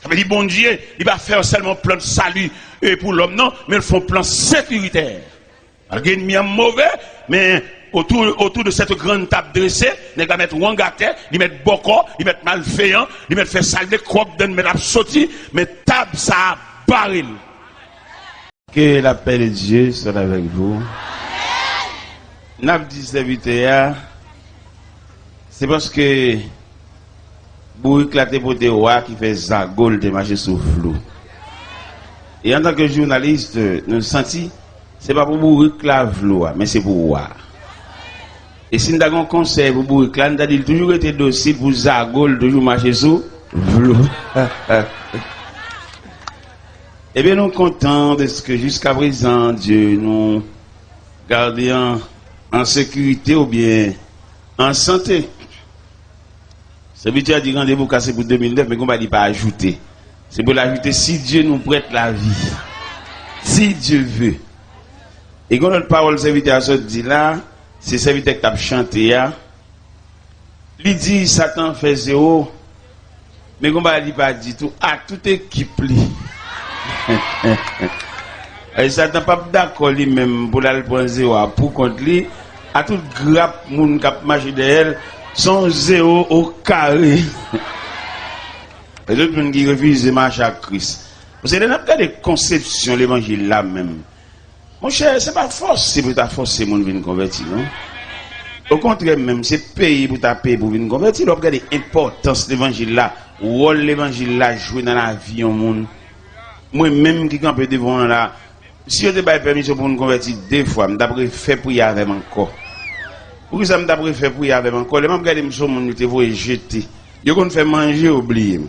Ça veut dire, bon Dieu, il va faire seulement plan de salut pour l'homme, non, mais ils font plan sécuritaire. Alors, il y a un mauvais, mais autour de cette grande table dressée, il va mettre Wangate, il mettre Boko, il mettre malveillant, il mettre faire salle de croque, il mettre sauté, mais table ça baril. Que la paix de Dieu soit avec vous. N'a dit serviteur, c'est parce que vous éclatez pour des rois qui fait zagol de marcher sous flou. Et en tant que journaliste, nous senti, c'est pas pour vous réclamer l'eau, mais c'est pour voir. Et si nous avons un conseil pour vous réclamer, nous avons toujours été docile pour zagol, toujours marcher sous flou. Eh bien, nous sommes contents de ce que jusqu'à présent, Dieu nous garde en sécurité ou bien en santé. C'est bien a dit rendez-vous cassé pour 2009, mais on va pas ajouter. C'est pour l'ajouter si Dieu nous prête la vie. Si Dieu veut. Et quand notre parole serviteur se dit là, c'est serviteur qui a chanté là. Il dit Satan fait zéro, mais on va pas dire tout à toute équipe li. Et Satan pas d'accord lui-même pour aller prendre zéro pour contre lui. À toute grappe moun qui marche derrière son zéro au carré. Et d'autres gens qui refusent de marcher à Christ. Parce que n'a pas de conception l'évangile là même. Mon cher, c'est pas forcé pour ta forcer mon venir convertir, non? Au contraire même, c'est payer pour ta payer pour venir convertir. On regarde l'importance de l'évangile là, rôle l'évangile là jouer dans la vie au monde. Moi même qui campe devant là, si je te pas permission pour nous convertir deux fois, je t'ai fait pour y aller encore. Pour ça, je t'ai fait pour y aller encore. Les gens regardent mon monde, te voient jeter. Ils vont faire manger, oublier.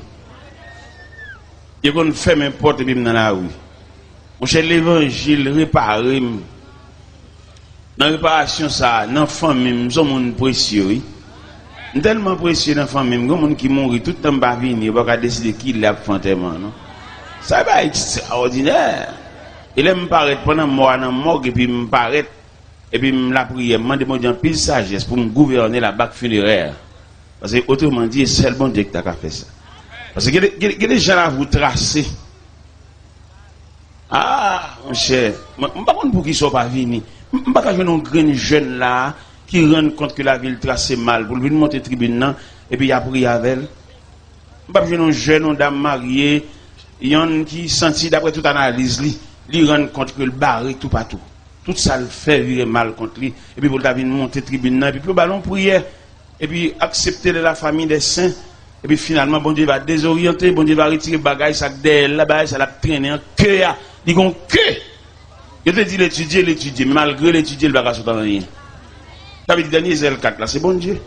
Ils vont faire n'importe quoi dans la rue. Mon cher, l'évangile réparé. Dans la réparation, ça, dans la famille, nous sommes précieux. Tellement précieux dans la famille, nous sommes qui mourent tout le temps, ils ne vont pas décider qui l'a fait. Ça va être extraordinaire. Il me paraît pendant moi dans mort et puis me paraît et puis me la prière, me demande un pile sagesse pour me gouverner la bac funéraire. Parce que autrement dit, c'est le bon Dieu qui t'a fait ça. Parce que il y a des gens à vous tracer. Ah, mon cher, je ne sais pas pour qui ne sont pas venus. Je ne sais pas qu'il y a un grand jeune là qui rend compte que la ville trace mal pour venir monter tribune et puis il a prié avec elle. Je ne sais pas qu'il y a un jeune, une dame mariée, il y a un qui sentit d'après toute analyse, il rend compte que le barré tout partout. Tout ça le fait virer mal contre lui. Et puis pour venir monter tribune et puis le ballon prière. Et puis accepter de la famille des saints. Et puis finalement, bon Dieu va désorienter, bon Dieu va retirer le bagage, ça derrière là-bas, ça l'a traîné en cœur. Il dit que. Je te dis l'étudier, mais malgré l'étudier, le bagage n'est rien. Ça veut dire Daniel 4 là, c'est bon Dieu.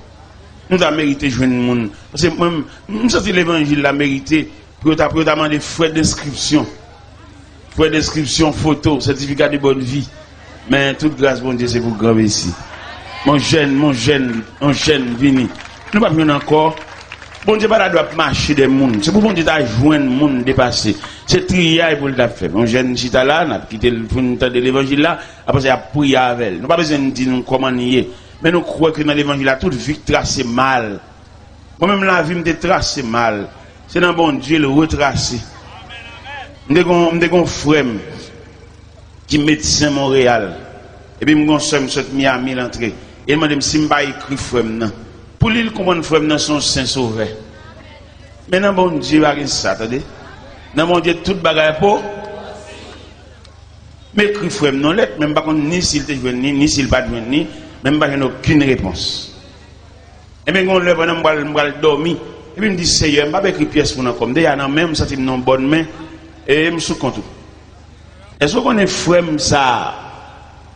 Nous avons mérité de jouer le monde. Parce que moi, nous sommes l'évangile l'a mérité pour demander frais d'inscription. Frais d'inscription, photo, certificat de bonne vie. Mais toute grâce, bon Dieu, c'est pour grand ici. Mon jeune, vini. Nous ne pouvons pas encore. Bon Dieu, pas doit marcher des mondes. C'est pour bon Dieu de joindre le monde dépassé. C'est trier pour le faire. Mon jeune chita là, n'a quitté l'évangile là, après ça a prié avec elle. Nous pas besoin de dire nous comment nier. Mais nous croyons que dans l'évangile là, toute vie tracée mal. Moi-même la vie me tracée mal. C'est dans bon Dieu le retracer. Nous avons un frère qui est médecin Montréal. Et puis nous avons Miami l'entrée. Et il m'a dit si je ne pas écrit frère. Pour lui, il comprend frère dans son saint sauveur. Maintenant, bon Dieu, il va rien ça, attendez. Dans mon Dieu, toute bagaille pour. Mais écrit frère non lettre, même pas ni s'il te joint ni s'il pas joint ni, même pas aucune réponse. Et bien, on le voit, on va dormir. Et puis, il me dit, Seigneur, je ne vais pas écrire pièce pour nous comme. D'ailleurs, même, ça, c'est une bonne main. Et je me suis content. Est-ce qu'on est frère ça,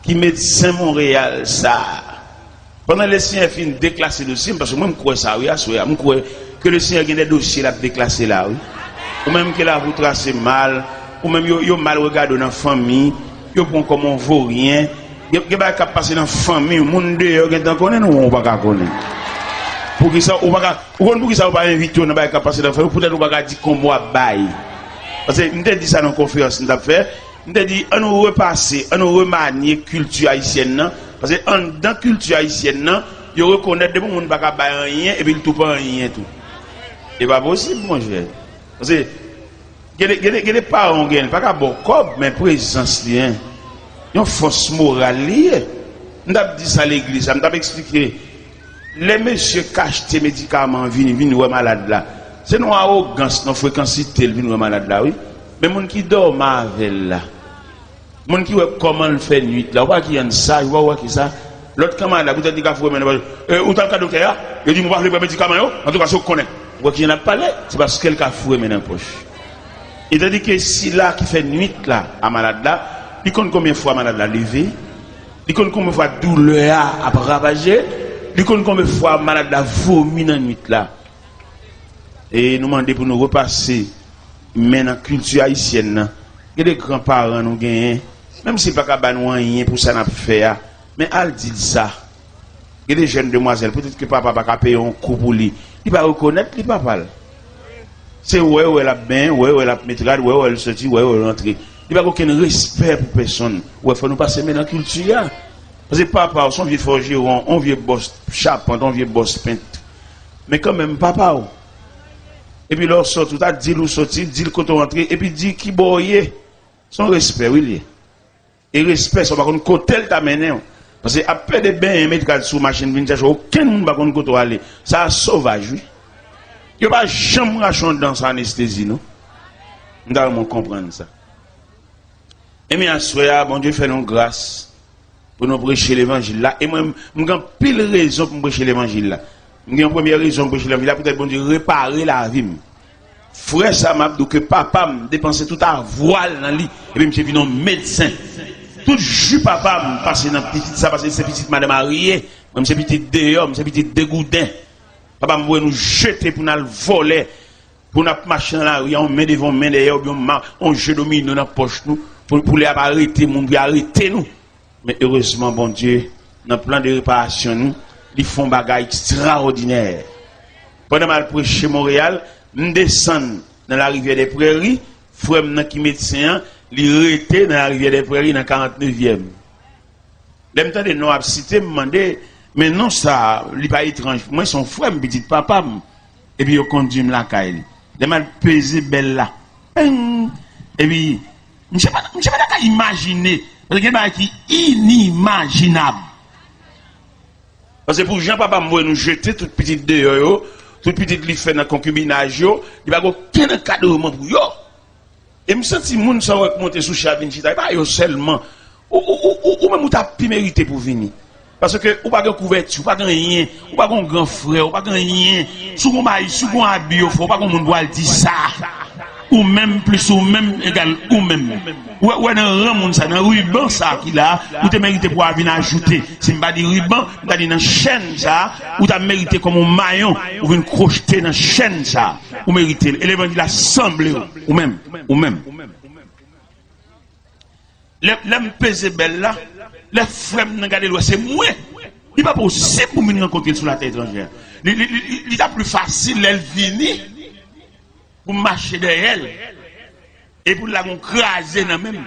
qui médecin Montréal, ça? Pendant le Seigneur fin déclassé le dossier, parce que moi je crois ça, oui, je crois que le Seigneur a des dossiers là déclassé là, oui. Ou même que là vous tracez mal, ou même yo mal regardé dans la famille, yo prend comme on vaut rien, yo pas capable passer dans la famille, monde dehors qui t'en connaît nous on pas connaître. Pour qui ça ou pas pour qui ça pas inviter on pas capable passer dans la famille, peut-être on pas dire comme moi bail. Parce que m'te dit ça dans conférence nous t'a fait, m'te dit on nous repasser, on nous remanier culture haïtienne. Parce que dans la culture haïtienne, ils reconnaissent que les gens ne peuvent pas rien et puis ils ne peuvent pas rien tout. Ce n'est pas possible, mon cher. Parce que Il y a des parents qui n'ont pas bon corps, mais présence, il y a une force morale. On a dit ça à l'église, on a expliqué. Les messieurs cachent tes médicaments, viennent ouais malade là. C'est nos arrogance, nos fréquences, viennent ouais malade là, oui. Mais les gens qui dorment avec là, les gens qui voient comment le fait nuit là, voient qu'il y a ça, voient qui ça. L'autre camarade là, vous avez dit qu'il faut maintenant, où t'as le docteur? Il dit, on va parler de médicaments, en tout cas, si on connaît. Voient qu'il y en a pas là, c'est parce que quelqu'un a foué maintenant poche. Il a dit que si là qui fait nuit là à malade là, il compte combien de fois malade là levé, il compte combien de fois douleur à ravager, il compte combien de fois malade là vomi dans la nuit là. Et nous demandons pour nous repasser maintenant la culture haïtienne. Il y a des grands-parents nous gagnent, même si pas qu'à nous rien pour ça n'a fait, mais elle dit ça. Il y a des jeunes demoiselles, peut-être que papa va payer un coup pour lui, il va reconnaître les papa. C'est ouais elle a bien, ouais elle a métrage, ouais elle sorti, ouais elle rentre. Il n'y a pas aucun respect pour personne. Ouais, faut nous passer maintenant la culture. Parce que papa, son vieux forgeron, on vieux boss charpente, on vieux boss peintre. Mais quand même papa. Et puis là sort tout à dit ou sorti, dit le côté rentré et puis dit qui boyer. Son respect oui. Et respect ça par contre côté t'a mené. Parce que après des bains médical sous machine vinn chercher aucun monde par contre côté aller. Ça sauvage oui. Il n'y a pas jamais racheté dans sa anesthésie, non? Nous devons comprendre ça. Et bien, à ce bon Dieu fait nous grâce pour nous prêcher l'évangile là. Et moi, j'ai pile raison pour prêcher l'évangile là. J'ai une première raison pour prêcher l'évangile là, peut-être bon Dieu réparer la vie. Frère, ça m'a dit que papa m'a dépensé tout à voile dans lit. Et puis, je suis venu un médecin. Tout jus papa m'a passé dans petite ça, parce que c'est petite madame mariée. Moi, c'est petite dehors, c'est petite dégoûtin. Papa m'a nous jeter pour nous voler, pour nous marcher dans la rue, on met devant, main derrière, on jette domino dans la poche nous, pour les arrêter, pour arrêter nous. Mais heureusement, bon Dieu, dans le plan de réparation, nous, ils font des choses extraordinaires. Pendant que je prêche Montréal, nous descendons dans la rivière des Prairies, frère qui médecin, il était dans la rivière des Prairies dans la 49e. L'aime temps de nous citer, me demander. Mais non, ça, il n'est pas étrange. Moi, son frère, me dit papa, et puis il conduit la caille. Il m'a pesé belle là. Et puis, je ne sais pas imaginer. Parce que c'est inimaginable. Parce que pour Jean, papa, nous jeter toute petite dehors, toute petite li fait dans le concubinage, il n'y a aucun cadeau pour eux. Et je me sens que les gens sont montés sous Chabine, ce n'est pas seulement. Ou même tu as pu mériter pour venir. Parce que ou pas de couverture, ou pas de rien, ou pas de grand frère, ou pas de rien. Sous mon maïs, sous mon habit, il faut pas qu'on doit dire ça. Ou même plus, ou même égal, ou même. Ou dans un ça, dans un ruban ça qu'il a, ou tu mérité pour venir ajouter. Si je ne dis pas ruban, je dis dans chaîne ça, ou tu as mérité comme un maillon, ou venir crocheter dans chaîne ça, ou mérité. Et l'évangile a semblé, ou même. L'homme pesé belle là. Les frères n'ont gardé l'eau, c'est moi. Il n'est pas possible pour me rencontrer sur la terre étrangère. Il est plus facile, elle venir pour marcher derrière elle et pour la craser dans même.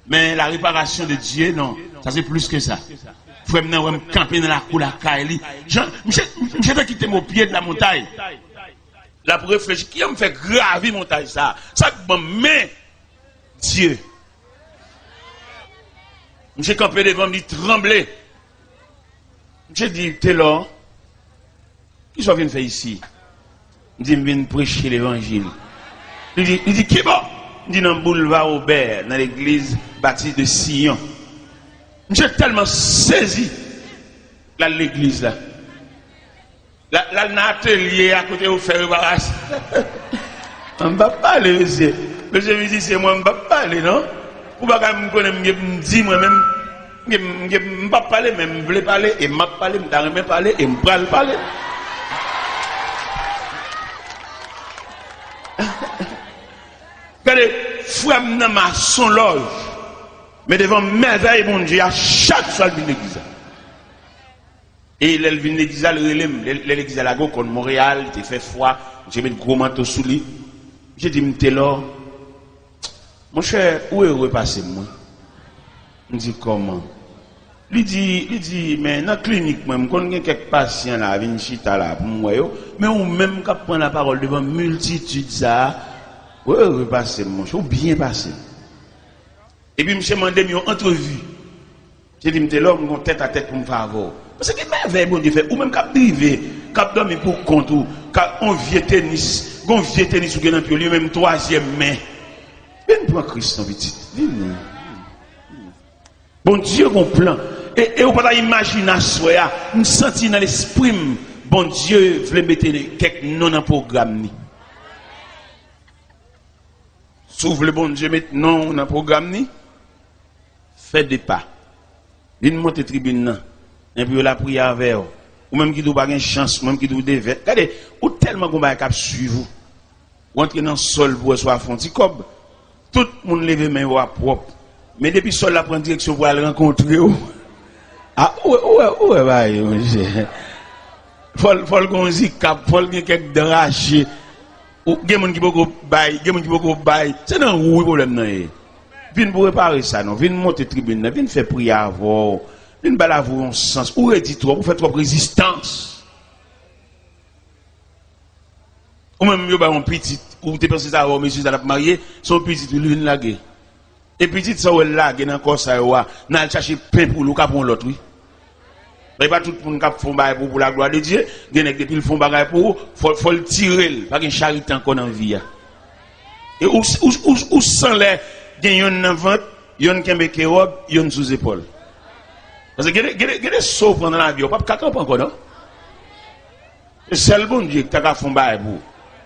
Mais la réparation de Dieu, non, ça c'est plus que ça. Frère n'ont camper dans la cour la caille. Je vais quitter mon pied de la montagne. La pour réfléchir, qui me fait graver montagne ça? Ça que mais Dieu. J'ai campé devant, me dit trembler. J'ai dit, t'es là. Qu'est-ce que tu viens faire ici? Il dit, je viens prêcher l'évangile. Il dit, qui est bon? Il dit, dans le boulevard Aubert, dans l'église bâtie de Sion. J'ai tellement saisi l'église là. Là, dans l'atelier à côté où faire embarrasse. On ne va pas parler, monsieur. Monsieur me dit, c'est moi, on ne va pas parler, non? Ou pas quand me dit moi-même, je ne pas parler, mais je voulais parler, et je ne parler, je ne parler, et je ne parler. Regardez, frère n'a son loge, mais devant merveille, mon Dieu, à chaque fois qu'il vient l'église. Et il vient l'église, l'église à la go contre Montréal, il fait froid, j'ai mis de gros manteau sous lui. J'ai dit, m'étais là. Mon cher, où est repassé moi? Je dis comment? Il dit, mais dans la clinique, moi, je connais quelques patients là, viennent chita là, pour moi, mais on même quand prend la parole devant multitude ça, Oui, passé, mon cher, bien passé. Et puis, monsieur m'a demandé une entrevue. J'ai dit, m'te là, mon tête à tête pour me faire avoir. Parce que merveille, bon Dieu fait, ou même cap privé, cap dormir pour compte, ou cap on vieux tennis, ou gagne un peu, lui même troisième main. Viens prendre Christ, en petit. Viens. Bon Dieu, mon plan. Et on peut pas imaginer ça, nous senti dans l'esprit, bon Dieu voulait mettre quelques noms dans le programme. S'ouvre le bon Dieu mettre non dans le programme, fait des pas. Viens monter tribune, et puis la prière avec vous. Ou même qui doit pas une chance, ou même qui doit devait. Regardez, ou tellement qu'on va suivre. Ou entrer dans le sol pour soit fonti cob. Tout le monde lève main ou propre. Mais depuis le sol la prend direction pour aller rencontrer. Ah, ouais, monsieur. Faut qu'on zikap, faut qu'il y ait quelques drachés. Ou, il y a des gens qui peuvent bailler, il y a des gens qui peuvent bailler. C'est un problème, non? Viens pour réparer ça, non? Viens monter tribune, viens faire prière avant. Viens balaver un sens. Ou redit trop, ou fait trop résistance. Ou même, il y a un petit, ou tu penses ça, monsieur, ça l'a marié, son petit, il vient laguer. Et petit, ça, il lague, dans le corps, ça, il va chercher pain pour le pour l'autre, oui. Mais pas tout le monde qui font bail pour la gloire de Dieu. Il y a depuis le font bail pour, faut le tirer, pas une charité encore dans la vie. Et où sans les, il y a une vente, il y a une qui robe, il y a une sous épaule. Parce que il y a des sauts pendant la vie, pas de caca encore, non? C'est le bon Dieu qui t'a fait bail pour.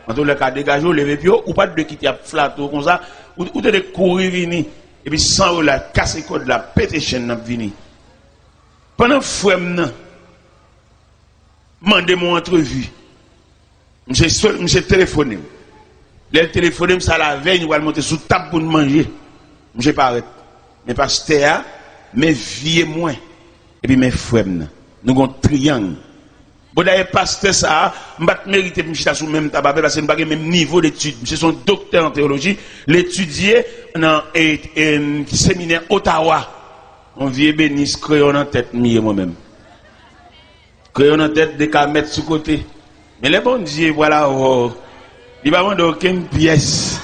En tout cas, dégager, lever pied, ou pas de quitter à flatter comme ça, ou de courir venir, et puis sans la casser code, la péter chaîne, venir. Pendant que je suis demandé mon entrevue, je téléphoné. Le téléphoné, ça la veille, nous allons monter sous table pour manger. Je pas arrêté. Mais pasteur, mes vieux moins. Et puis mes frères, nous avons un triangle. Bon, d'ailleurs, pasteur, ça, je ne mérite pas de me sous même tabac parce que je n'ai pas le même niveau d'études. Je suis un docteur en théologie. L'étudier dans un séminaire Ottawa. On vient béni, crayon en tête, moi-même. Crayon en tête, des cas mettre sous côté. Mais les bons dieux, voilà, il va demander aucune pièce.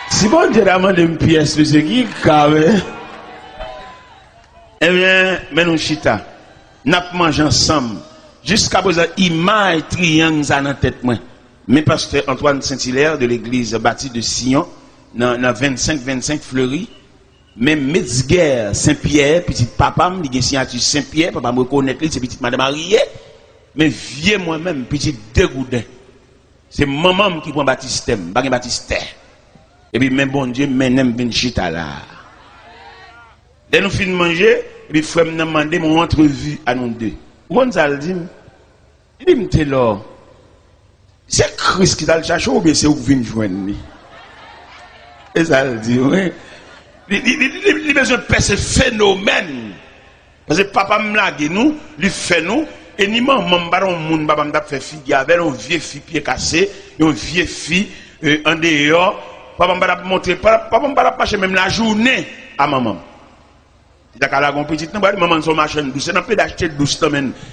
Si bon Dieu demande une pièce, monsieur, qui carré? Eh bien, mais nous chita, nous mangeons ensemble. Jusqu'à présent, image triangle dans la tête, moi. Mais pasteur Antoine Saint-Hilaire de l'église bâtie de Sion, dans 25 Fleury, même Metzger Saint-Pierre, petit papa, il y a signature Saint-Pierre, papa me reconnaît, c'est petite madame mariée, mais vieux moi-même, petit dégoudin. C'est maman qui prend baptistème, pas baptistère. Et puis, même bon Dieu, même ben chita là. Dès nous finissons de manger, et puis frère m'a demandé mon entrevue à nous deux. Gonzal dit, il dit, là, c'est Christ qui t'a le cherché ou bien c'est où vous venez joindre? Et ça le dit, oui. Il a besoin de faire ce phénomène. Parce que papa me l'a dit, nous, il fait nous, et ni maman m'a fait fille avec un vieux fille pied cassé, une vieille fille en dehors. Papa m'a montré, papa m'a pas même la journée à maman. Il a la petite, maman son machin douce, on peut d'acheter douce,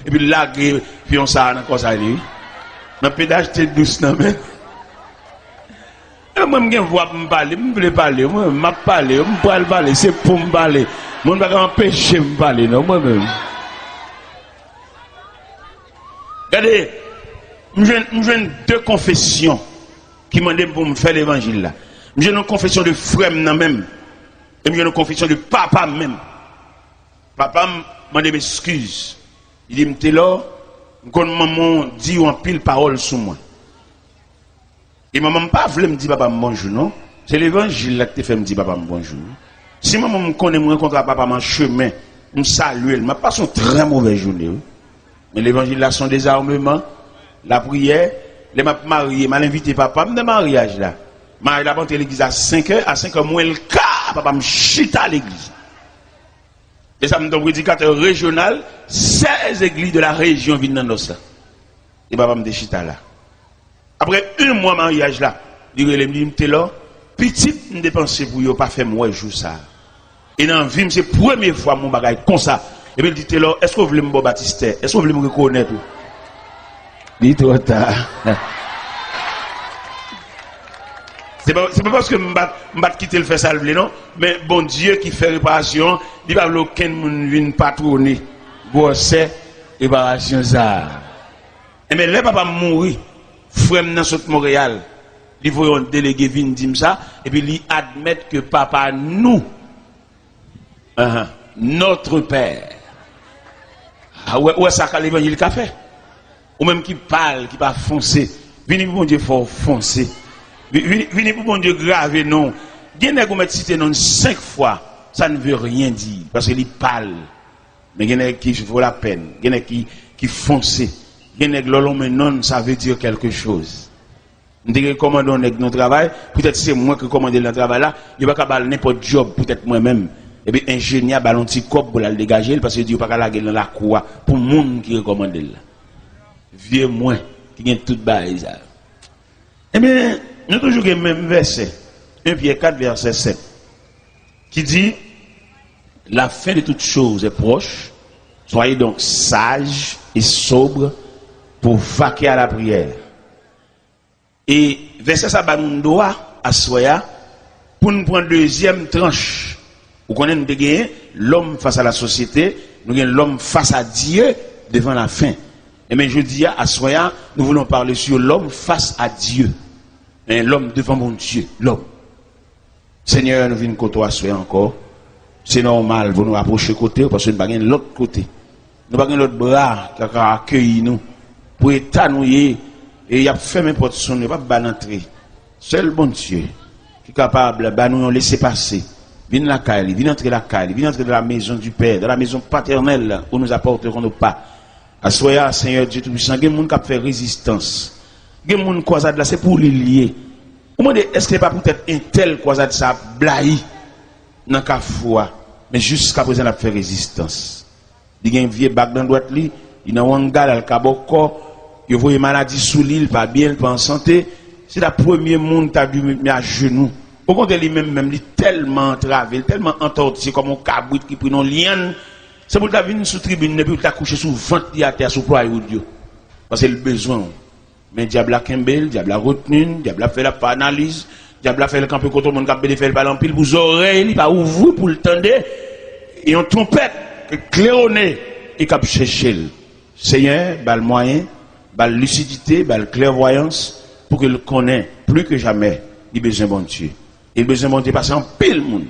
et puis là, puis on s'en a encore ça, on peut d'acheter douce, moi, je veux parler, je veux parler, je parler, c'est pour me parler. Je ne vais pas empêcher de me parler, non, moi-même. Regardez, j'ai deux confessions qui m'ont demandé pour me faire l'évangile là. J'ai une confession de frère même, et j'ai une confession de papa même. Papa m'a demandé m'excuse. Il dit, là, quand maman dit en pile parole sur moi. Et maman pas voulu me dire papa bonjour, non? C'est l'évangile là qui te fait me dire papa bonjour. Si maman me connaît, me rencontre papa en chemin, me salue, elle m'a passé une très mauvaise journée. Mais l'évangile là, son désarmement, la prière, les m'a marié, m'a invité papa, me de mariage là. Marie la rentré l'église à 5h, moins le cas, papa me chita à l'église. Et ça me donne prédicateur régional, 16 églises de la région viennent dans nos. Et papa me chita là. Après un mois de mariage là, il me dit là, petit, je dépense pour ne pas faire moi jour ça. Et dans la vie, c'est la première fois mon bagage comme ça. Et puis il dit là, est-ce que vous voulez me baptiser? Est-ce que vous voulez me reconnaître? Dit trop tard. C'est pas parce que m'bat quitter le fait ça non, mais bon Dieu qui fait réparation, il va aucun monde vienne patronner. Bon c'est réparation ça. Et mais les papa mourir, frère dans saute Montréal, il faut un délégué vinn dire ça et puis il admettre que papa nous notre père. Ah ouais ça qu'a l'évangile qu'a fait. Ou même qui parle, qui pas foncer. Vini pour bon Dieu faut foncer. Vini pour bon Dieu graver non. Gen nèg ou mettre cité non 5 fois, ça ne veut rien dire parce qu'il parle. Mais gen nèg qui vaut la peine, gen nèg qui foncer. Gen nèg lolon mais non, ça veut dire quelque chose. M'dire commandons nèg notre travail, peut-être c'est moi qui commande le travail là, il pas capable n'importe job, peut-être moi-même. Et puis ingénieur ballon petit cop pour la dégager parce que Dieu pas la dans la cour pour monde qui recommande là. Vieux moins qui gagne toute bail ça. Eh bien, nous toujours le même verset, 1 Pierre 4 verset 7 qui dit la fin de toutes choses est proche. Soyez donc sages et sobres pour vaquer à la prière. Et verset ça ba nous doit à soya pour nous prendre deuxième tranche. Vous connaissez, nous avons l'homme face à la société, nous avons l'homme face à Dieu devant la fin. Et bien je dis à Soya, nous voulons parler sur l'homme face à Dieu. Et l'homme devant mon Dieu, l'homme. Seigneur, nous venons côté à Soya encore. C'est normal, vous nous rapprocher côté parce que nous n'avons pas l'autre côté. Nous n'avons pas l'autre bras qui a accueilli nous. Pour étanouiller, et il a fermé porte son, il n'a pas d'entrée. Seul bon Dieu qui est capable de nous laisser passer. Viens la caille, viens entrer la caille, viens entrer dans la maison du Père, dans la maison paternelle où nous apporterons nos pas. Assoya, Seigneur Dieu Tout-Puissant, il y a des gens qui font résistance. Il y a des gens qui croisent là, c'est pour les lier. Est-ce que ce n'est pas peut-être un tel croisade ça blahi dans la foi, mais jusqu'à présent, il a fait résistance. Il y a un vieux bac dans la droite, il y a un gars dans le cabocco, il y a une maladie sous l'île, pas bien, pas en santé. C'est le premier monde qui a dû mettre à genoux. Au contraire, lui-même, il est tellement entravé, tellement entorti, comme un cabrit qui prend une liane. C'est pour que tu viennes sous tribune, et puis tu as couché sous ventre à terre, sous ploie ou Dieu. Parce que c'est le besoin. Mais le diable a Kembel, le diable a retenu, le diable a fait la analyse, le diable a fait le camp quand tout le monde a fait le ballon pile pour oreilles, il va ouvrir pour le tendre. Et on trompette, claironné, et cap chercher. Seigneur, bal moyen, bal lucidité, bal clairvoyance, pour qu'il connaisse plus que jamais, il a besoin de bon Dieu. Il a besoin de bon Dieu passer en pile monde.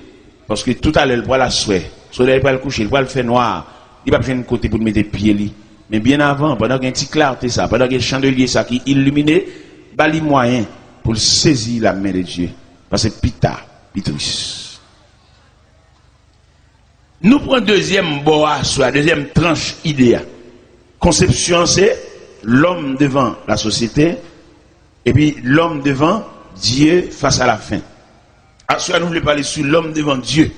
Parce que tout à l'heure, il va la souhait. Le soleil va le coucher, il va le faire noir. Il va pas besoin de côté pour mettre des pieds. Mais bien avant, pendant qu'il y a un petit clarté, ça, pendant qu'il y a un chandelier ça, qui illuminé, il y a moyen pour saisir la main de Dieu. Parce que pita, pitris. Nous prenons deuxième bois sur la deuxième tranche idéale. Conception, c'est l'homme devant la société, et puis l'homme devant Dieu face à la fin. Nous voulons parler sur l'homme devant Dieu.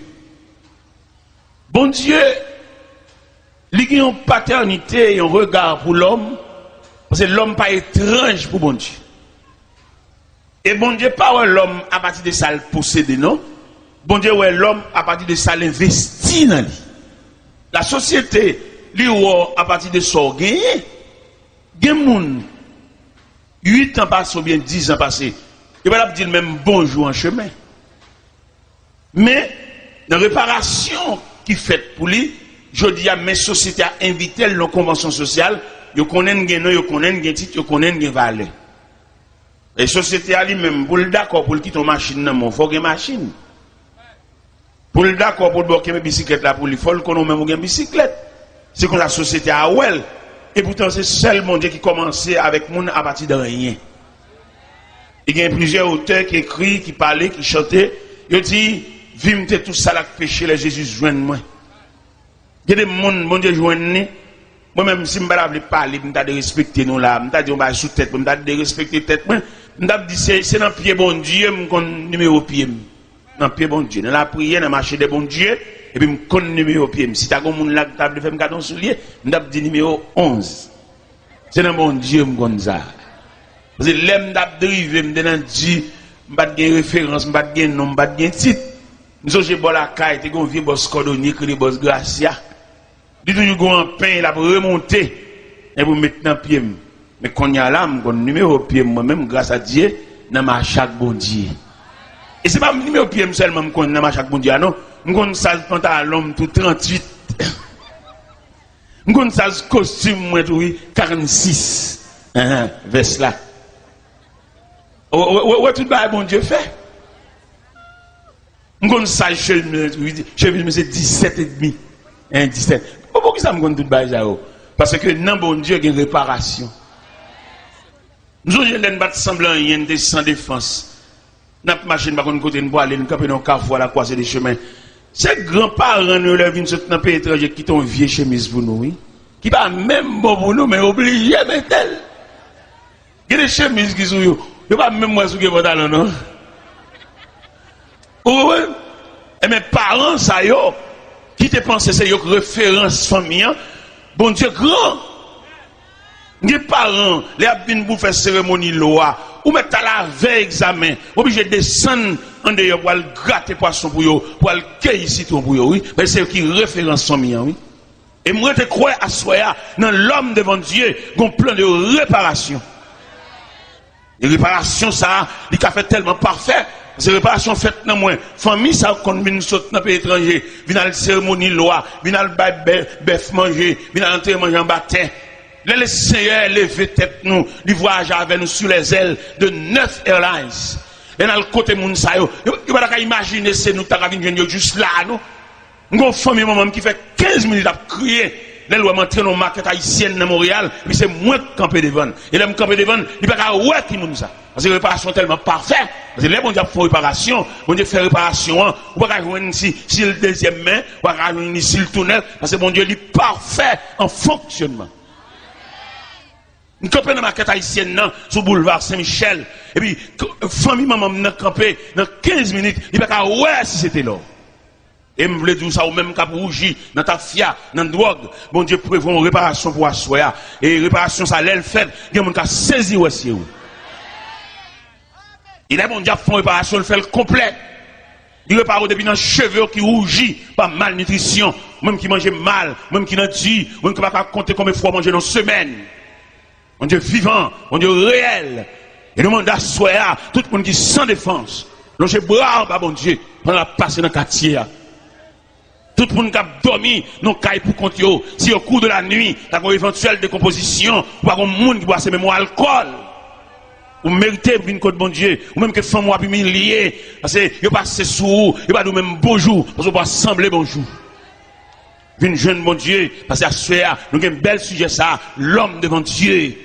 Bon Dieu, il y a une paternité et un regard pour l'homme, parce que l'homme n'est pas étrange pour bon Dieu. Et bon Dieu, pas l'homme à partir de ça le posséder, non? Bon Dieu, ouais, l'homme à partir de ça l'investit dans lui. La société, lui, à partir de ça, gagné. Il y a des gens, 8 ans passés ou bien 10 ans passés, il va dire même bonjour en chemin. Mais, dans la réparation qui fait pour lui, je dis à mes sociétés à inviter la convention sociale, ils connaissent les noms, ils connaissent les titres, ils connaissent les valeurs. Et la société a lui-même, pour le d'accord, pour le quitter une machine, il faut une machine. Pour le d'accord, pour le bloquer mes bicyclettes là, pour lui, il faut qu'on ait même une bicyclette. C'est comme la société a well. Et pourtant, c'est seulement Dieu qui commençait avec mon à partir de rien. Il y a plusieurs auteurs qui écrivent, qui parlaient, qui chantaient. Ils disent, vime tout ça là péché, les Jésus joigne moi. Il y a des gens, mon Dieu joigne. Moi-même, si je ne veux pas parler, je vais respecter nous là. Je vais dire, sous tête, je vais respecter tête. Je vais dire, c'est dans le pied bon Dieu, je vais numéro pied. Dans le pied bon Dieu. Dans la prière, dans le marché de bon Dieu, et puis je vais numéro pied. Si tu as un monde là qui t'a fait un cadeau soulier, je vais dire numéro 11. C'est dans bon Dieu, je vais ça. Parce que l'aime d'abdrive, je vais dire, je vais dire référence, je vais dire nom, je vais dire titre. Nous sommes chez Bolakay, tu as un vieux boss cordonnier, qui est le boss Gracia. Du tout, il y a un pain là pour remonter et pour mettre dans le pied. Mais quand il y a là, je numéro pied moi-même, grâce à Dieu, dans ma chaque bon Dieu. Et c'est pas numéro pied seulement me connais dans chaque bon Dieu non, me connais sale pantalon tout 38. Me connais sale costume moi tout 46. Vers là. Ouais tout ba bon Dieu fait. Me connais sale chemise c'est 17 et demi. 17. Pourquoi ça me connais tout ba ça? Parce que dans bon Dieu il y a une réparation. Nous avons battre semblant rien de sans défense. N'a pas machine pas côté nous aller nous camper dans carrefour la croisée des chemins. Ces grands-parents nous leur viennent dans pays étranger qui t'ont vieux chemise pour nous, oui. Qui pas même bon pour nous mais obligé mais tel. Il y a des chemises qui sont yo pas même moi sous que pantalon non. Oh et mes parents ça yo qui te pensent c'est yo référence famille. Bon Dieu grand. Les parents, les abîmes pour faire cérémonie loi, ou mettre à la veille examen, obligé de descendre en dehors pour aller gratter poisson pour eux, pour aller cueillir citron pour eux, oui. Mais c'est qui référence famille, oui. Et moi, je crois à soi, dans l'homme devant Dieu, qu'on plan de réparation. Et réparation, ça, il a fait tellement parfait. C'est réparation faite dans moi. Famille, ça, quand vient sauter dans le pays étranger, vient à la cérémonie loi, vient à la bœuf manger, vient à l'entrée manger en baptême. Le Seigneur levé tête nous, il voyage avec nous sur les ailes de 9 Airlines. Et dans le côté moun sa yo, il va pas imaginer c'est nous t'as venir juste là nous. Une famille maman qui fait 15 minutes à crier. Les lois m'entrer dans market haïtienne dans Montréal, puis c'est moins camper devant. Et là me camper devant, il pas ka ouais qui moun ça. Parce que réparation tellement parfaite. Parce que les bon Dieu font réparation, bon Dieu fait réparation, ou pas joindre si le deuxième main, ou pas joindre si le tunnel parce que bon Dieu est parfait en fonctionnement. Nous campons dans la market haïtienne, sur le boulevard Saint-Michel. Et puis, famille maman m'a campé dans 15 minutes. Il n'y a pas ouais si c'était là. Et je voulais dire ça au même cap rougi, dans ta fia, dans la drogue. Bon Dieu prévoit une réparation pour assoya. Et réparation, ça l'elle fait. Il y a un qui a saisi aussi. Il est bon Dieu fait une réparation, il fait le complet. Il répare depuis dans les cheveux qui rougit par malnutrition. Même qui mange mal, même qui n'a dit, même qui ne peut pas compter combien de fois manger dans une semaine. Mon Dieu vivant, mon Dieu réel. Et nous demandons à soi, tout le monde qui est sans défense. Longez bras, bon Dieu, pendant la passe dans le quartier. Tout le monde qui a dormi, non caille pour compter. Si au cours de la nuit, il y a une éventuelle décomposition, ou pas un monde qui boit ses mémoires alcool. Ou méritez pour une côte bon Dieu, ou même que femme ou humilié, parce que il passe sous, il va nous même bonjour, parce qu'on va sembler bonjour. Une jeune bon Dieu, parce qu'à ce soir, nous avons un bel sujet ça, l'homme devant Dieu.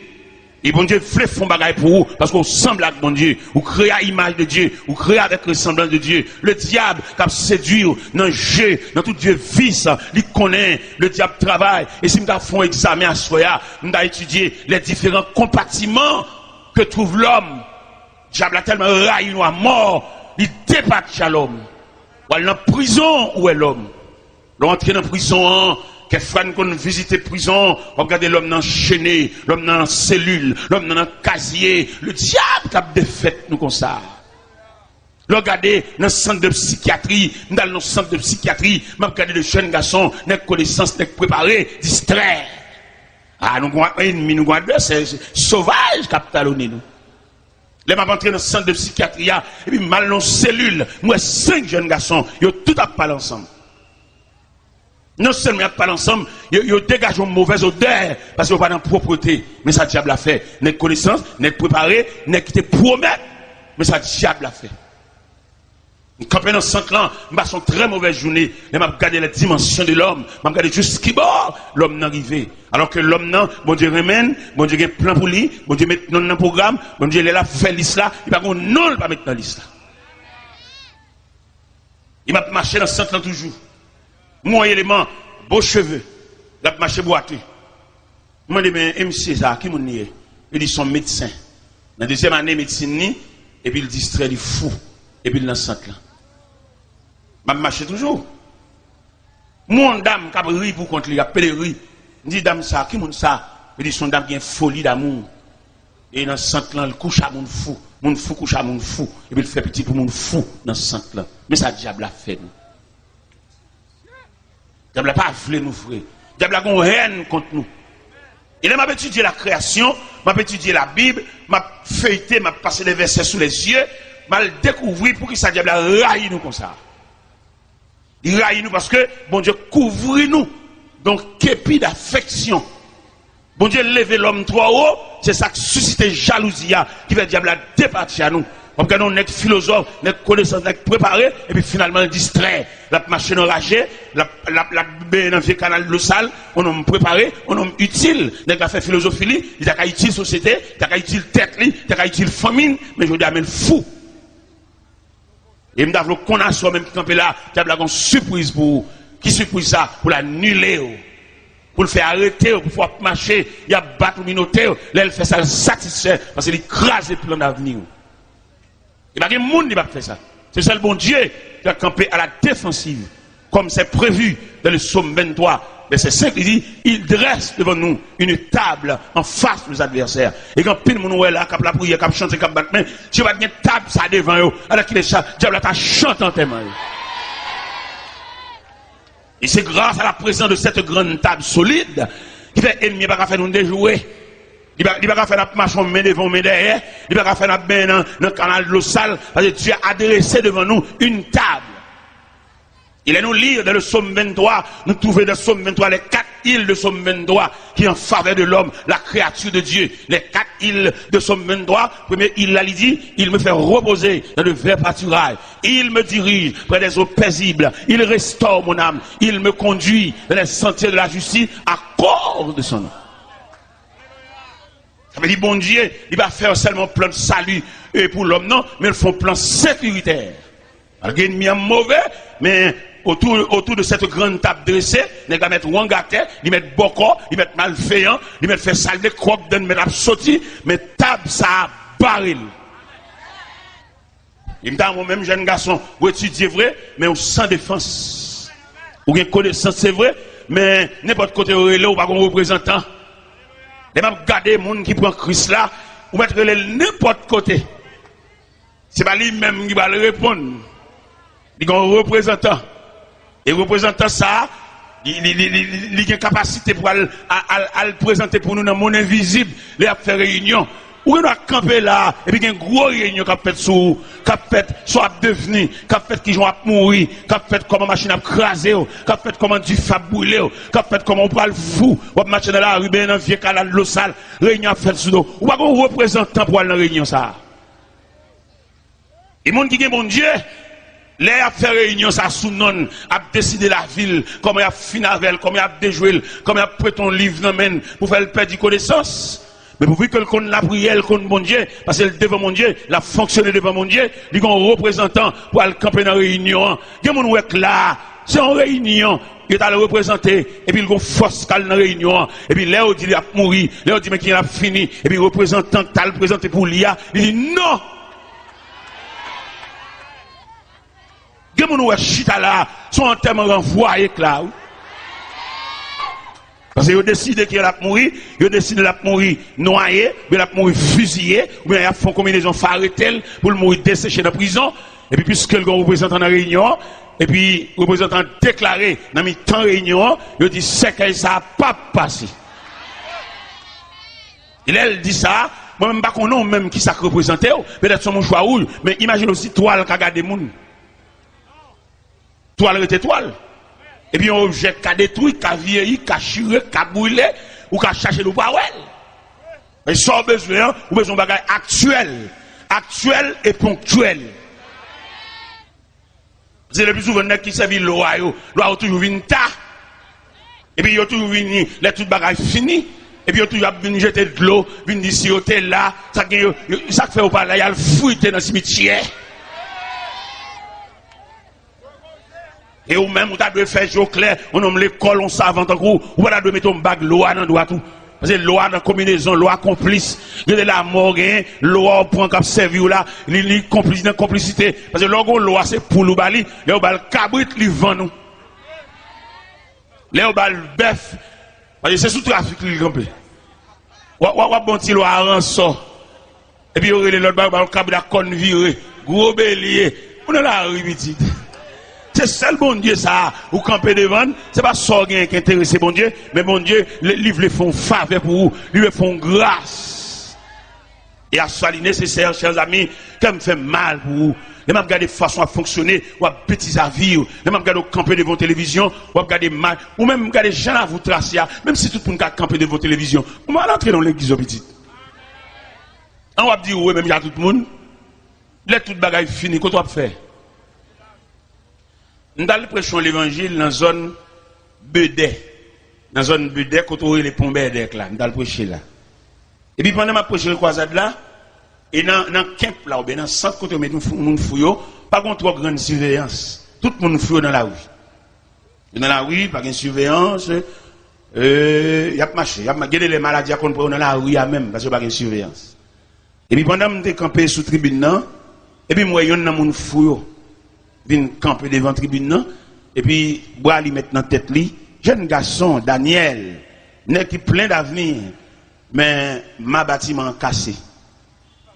Et bon Dieu fait fond bagaille pour vous, parce qu'on semble avec bon Dieu, ou créer à l'image de Dieu, ou créer avec ressemblance de Dieu. Le diable, qui a séduit, dans le jeu, dans tout Dieu vice, il connaît, le diable travaille. Et si nous avons un examen à ce soir, nous avons étudié les différents compartiments que trouve l'homme. Le diable a tellement raillé nous à mort, il dépatche à l'homme. Ou elle est en prison, où est l'homme? L'entrée dans la prison, que frère qu'on visite prison, regardez l'homme enchaîné, l'homme dans la cellule, l'homme dans le casier, le diable qui a défait nous comme ça. Regardez dans le centre de psychiatrie, dans le centre de psychiatrie, m'a regardé de jeunes garçons, n'a connaissance, n'a préparé, distrait. Ah, nous avons un ennemi, nous avons un adversaire, sauvage qui a talonné nous. Les m'a entré dans le centre de psychiatrie, et puis mal dans la cellule, moi 5 jeunes garçons, ils ont tout à parler ensemble. Non seulement ils parlent ensemble, ils dégagent une mauvaise odeur parce qu'ils n'ont pas de propreté. Mais ça, diable a fait. N'est connaissance, n'est préparé, n'est qui te promet. Mais ça, diable a fait. Quand dans ce centre-là, je passe une très mauvaise journée. Je regarde les dimensions de l'homme. Je regarde jusqu'à bord l'homme n'est arrivé. Alors que l'homme, non, bon Dieu remène, bon Dieu a un plan pour lui, bon Dieu met dans le programme, bon Dieu est là, fait l'isla, il va non, il va mettre dans l'isla. Il m'a marché dans ce centre-là toujours. Mon élément, beaux cheveux, il a marché boiteux. Je me dis, mais M. César, qui m'a dit? Il dit, son médecin. Dans la deuxième année, médecine, et puis il distrait, il fou. Et puis il est dans le centre là. Je marche toujours. Mon dame qui a ri pour contre lui, il a appelé ri. Il dit, dame, ça, qui m'a dit ça? Il dit, son dame qui a une folie d'amour. Et dans le centre là, il couche à mon fou. Mon fou couche à mon fou. Et puis il fait petit pour mon fou dans ce centre là. Mais ça, diable a fait nous. Diable n'a pas voulu nous frère. Diable a une haine contre nous. Et là, m'a étudié la création, m'a étudié la Bible, m'a feuilleté, m'a passé les versets sous les yeux, mal découvrir pour qu'il ça diable raille nous comme ça. Il raille nous parce que bon Dieu couvre nous. Donc képi d'affection. Bon Dieu lever l'homme trop haut, c'est ça qui suscite jalousie qui fait diable départir à nous. Comme que nous sommes philosophes, nous sommes connaissants, nous sommes préparés, et puis finalement distrait. La machine enragée, la dans le canal de l'eau sale, on est préparé, on est utile. Nous avons fait philosophie, il a utile société, il a utile tête, il a utile famine, mais je dis amène fou. Et nous avons qu'on a soi même qui campé là, qui a une surprise pour qui surprise ça, pour l'annuler. Pour le faire arrêter, pour pouvoir marcher, il y a battre le minotaire, là elle fait ça satisfait, parce qu'il écrase le plan d'avenir. Il n'y a pas de monde qui va faire ça. C'est seul bon Dieu qui a campé à la défensive, comme c'est prévu dans le psaume 23, verset 5, il dit, il dresse devant nous une table en face de nos adversaires. Et quand pile mon est là, cap la prière, cap chanter, cap battre main, tu vas gagner table ça devant eux, alors qu'il est ça, diable t'a chanté en témoin. Et c'est grâce à la présence de cette grande table solide qui fait ennemi pas faire nous déjouer. Il va pas faire la marche main devant main derrière, il va pas faire la main dans le canal de l'eau sale, parce que Dieu a adressé devant nous une table. Il est nous lire dans le psaume 23, nous trouvons dans le psaume 23 les 4 îles de psaume 23 qui en faveur de l'homme, la créature de Dieu. Les 4 îles de psaume 23, première île là, il dit, il me fait reposer dans le vert pâturage. Il me dirige près des eaux paisibles. Il restaure mon âme. Il me conduit dans les sentiers de la justice à cause de son nom. Ça veut dire, bon Dieu, il va faire seulement plan de salut pour l'homme, non, mais il faut un plan sécuritaire. Alors, il y a un mauvais, mais autour de cette grande table dressée, il va mettre Wangate, il va mettre Boko, il va mettre malveillant, il va faire salle de croque, il va mettre sorti, mais table ça baril. Il me dit, moi-même, jeune garçon, vous étudiez vrai, mais sans défense. Ou une connaissance, c'est vrai, mais n'importe côté où il est, ou pas comme représentant. Les mêmes garder les gens qui prennent Christ là, ou mettre n'importe côté. C'est pas lui-même qui va le répondre. Il y a un représentant. Et le représentant ça, il a une capacité pour le présenter pour nous dans le monde invisible, il a fait réunion. Ou il a campé là, et puis il y a une grosse réunion qui a fait sur, qui a fait soit devenu, qui a fait qui vont mourir, qui a fait comment machine a crasé, qui a fait comment du fab brûlé, qui a fait comment on parle fou, ou marcher dans la rue, dans le vieux canal de l'eau sale, réunion a fait sur nous. Ou pas un représentant pour aller dans la réunion ça. Et monde qui est bon Dieu, les a fait réunion ça sous non, a décidé la ville, comment il a fini avec, comment il a déjoué, comment il a prêté ton livre dans main pour faire le perdre de connaissance. Mais pour que qu'on la prière contre mon Dieu, parce que devant mon Dieu, la fonctionner devant mon Dieu, il y a un représentant pour aller camper dans la réunion. Il y a un monde là, c'est en réunion, il est à le représenter, et puis il y a une force dans la réunion, et puis là, il dit qu'il a mouru, là, il dit qu'il a fini, et puis le représentant qui a le présenté pour l'IA, il dit non! Il y a un monde chita là, son enterrement renvoyé là. Parce qu'ils ont décidé qu'il a mourir, ils ont décidé qu'il a mourir noyé, il a mourir fusillé, ou bien ils font combinaison farretelle pour le mourir desséché dans la prison. Et puis, puisque le représentant dans la réunion, et puis le représentant déclaré dans le temps de réunion, il dit c'est que ça n'a pas passé. Il dit ça, moi-même, pas qu'on même qui ça représentait, peut-être son choix rouge, mais imagine aussi toile qui a gardé le monde. Toile était toile. Et puis un objet qui a détruit, qui a vieilli, qui a chiré, qui a brûlé, ou qui a cherché le power. Mais sans besoin, ou besoin de bagages actuels. Actuels et ponctuels. C'est le plus souvent qui servent l'eau, l'eau a toujours une ta. Et puis il a toujours venu, les tout bagages finis. Et puis il a toujours venu jeter de l'eau, venu d'ici, là. Ça fait au palais, il y a le fouillé dans le cimetière. Et ou même, on doit faire jour clair, on nomme l'école, on savant en gros, ou on doit mettre un bague, l'eau dans doigt tout. Parce que l'eau dans combinaison, l'eau complice, il y a de la mort, l'eau prend comme servi là, il complice dans complicité. Parce que l'eau c'est pour l'eau bali, l'eau bal cabrit, il vend nous. L'eau bal bœuf, parce que c'est sous trafic, il campé. Ou bon petit l'eau à rançon. Et puis, il y a l'autre bal cabrit à conne viré, gros bélier, on a la rue, petite. C'est seul bon Dieu ça, ou camper devant, c'est pas ça qui intéresse bon Dieu, mais bon Dieu, les livres les font faveur pour vous, lui les font grâce. Et à ce nécessaire, chers amis, que me fait mal pour vous. Les mêmes regarder façon à fonctionner, ou à bêtises à vivre, les mêmes regarder camper devant télévision, ou à regarder mal, ou même regarder gens à vous tracer, même si tout le monde a campé devant télévision. On va entrer dans l'église au petit. On va dire, oui, même il y a tout le monde. Là, toute bagaille fini, qu'est-ce qu'on va faire? Nous allons prêcher l'évangile dans la zone Bedé. Dans la zone Bedé, quand on les ponts Bedé, là, nous allons prêcher là. Et puis pendant ma prêcher le croisade là, et dans le camp là, ou bien dans le centre, quand on met tout le monde fouillot, pas contre trop grande surveillance. Tout le monde fouillot dans la rue. Et dans la rue, pas de surveillance. Il y a marché. Il y a les maladies qu'on prend dans la rue même, parce qu'il n'y a pas de surveillance. Et puis pendant que je suis campé sous tribune, et puis moi, il y a un monde fouillot. Vient camper devant la tribune, et puis bois lui mettre dans la tête li, jeune garçon, Daniel, n'est qui plein d'avenir, mais ma bâtiment cassé.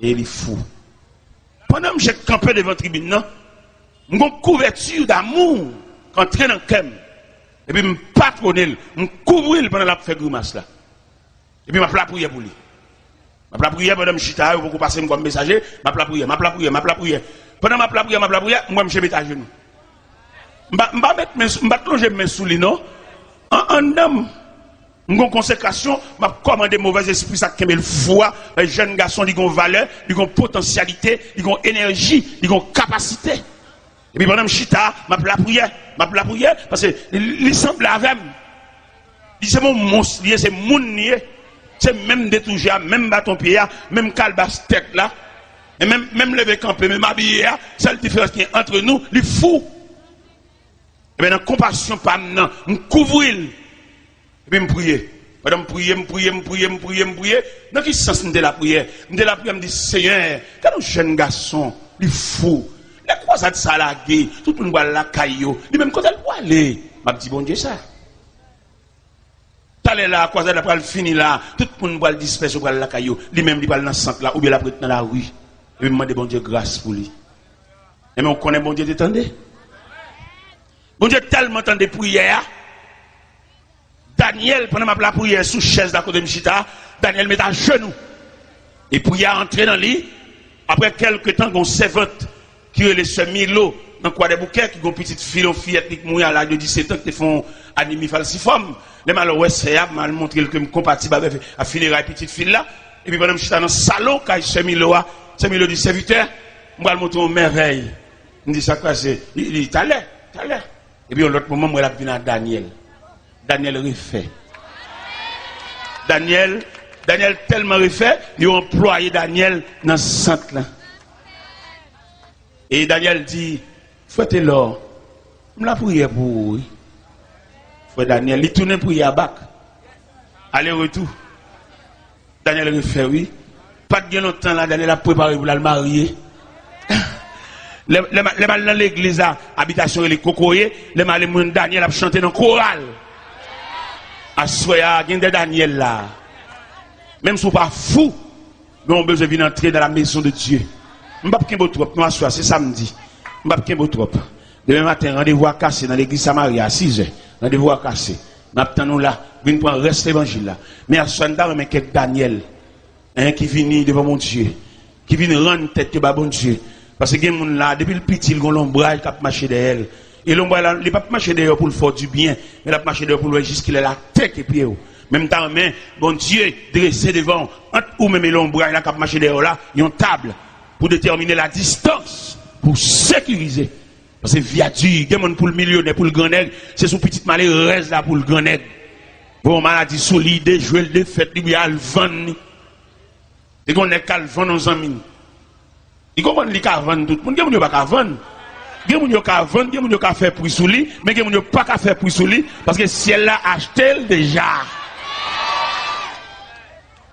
Et il est fou. Pendant que j'ai campé devant la tribune, j'ai une couverture d'amour, qu'entrer dans le cœur, et puis je patronne, je couvre pendant la fait grimace là. Et puis je plat prière pour lui. Je plat prière pendant que je suis là, je vais passer comme messager, je plat prière. Pendant ma plat prière, moi je mets à genoux. Je vais plonger mes sous les non. En homme, une consécration, je vais commander mauvais esprit, ça qui le foi. Les jeunes garçons, ils ont valeur, ils ont potentialité, ils ont énergie, ils ont capacité. Et puis pendant que je suis là, je plat prière, parce que il semble avec moi. C'est mon monstre, c'est mon nier. C'est même détouché, même bâton pied, même calebasse tête là. Et même lever campé, même habillé, c'est la différence qui est entre nous, les fous. Et bien, dans la compassion, pas maintenant, on couvre. Et puis, je prie. Pendant que je prie. Dans quel sens de la prière? De la prière, je me dis, Seigneur, quand un jeune garçon, les fous, les croisades salagées, tout le monde va la caillou, lui-même, quand elle va aller, je me dis, bon Dieu, ça. T'allais là, croisade après le fini là, tout le monde va le disperser, va la caillou, lui-même, il va dans le centre là, ou bien la prête dans la rue. Et puis, je demande bon Dieu grâce pour lui. Et mais on connaît bon Dieu, t'entendez? Bon Dieu tellement entendu prière. Daniel, pendant ma prière sous chaise d'à côté de Mchita, Daniel met à genoux. Et prière entrer dans lui. Après quelques temps, on servante qui est le semi-lot dans quoi des bouquets, qui ont une petite fillette qui mouille à l'âge de 17 ans, qui font anémie falciforme. Les malheureux, c'est mal montré que je suis compatible avec la fille la petite fille là. Et puis pendant que je suis dans le salon, quand je suis semi-lot, semi-lot du serviteur, je vais le montrer une merveille. Je dis ça quoi, c'est. Il dit, t'as l'air. Et puis l'autre moment, moi, je à Daniel. Daniel refait. Daniel tellement refait, il a employé Daniel dans ce centre là. Et Daniel dit, faites l'or. Je la prière pour vous. Frère Daniel, il tourne pour y bac. Aller-retour. Daniel refait, oui. Pas de bien longtemps là, Daniel a préparé pour le marier. Les mal dans l'église, habitation et les cocoyers, les mal Daniel a chanté dans le choral. À soya, il y a des Daniel là. Même si vous pas fou, nous avons besoin de venir entrer dans la maison de Dieu. Je ne vais pas trop, nous assoir, c'est samedi. Je ne vais pas trop. Demain matin, rendez-vous à casser dans l'église Samaria à 6h. Rendez-vous à casser. Nous attendons là, venez prendre reste l'évangile là. Mais à ce moment-là, mais quelques Daniel, qui vient devant mon Dieu, qui vient rendre tête de bon Dieu. Parce que les gens là, depuis le petit, ils ont l'ombrage qui a marché derrière. Et l'ombrage là, il n'a pas marché derrière pour le faire du bien, mais il a marché derrière pour le juste qu'il ait la tête et pied. Même temps, mais bon Dieu, dressé devant, ou même l'ombrage là qui a marché derrière là, il y a une table pour déterminer la distance, pour sécuriser. Parce que viaduc, il y a pour le millionnaire, pour le grand nègre, c'est son petit malheureuse là pour le grand nègre. Bon, maladie solide, jouer le défaite, il y a le vent. Et qu'on est qu'à le vent aux amis. Il comprend qu'il y a vendre tout le monde, il n'y a pas qu'à vendre. Il y a qu'à vendre, il y a qu'à faire prix sous lui, mais il n'y a pas qu'à faire prix sous lui, parce que si elle l'a acheté déjà.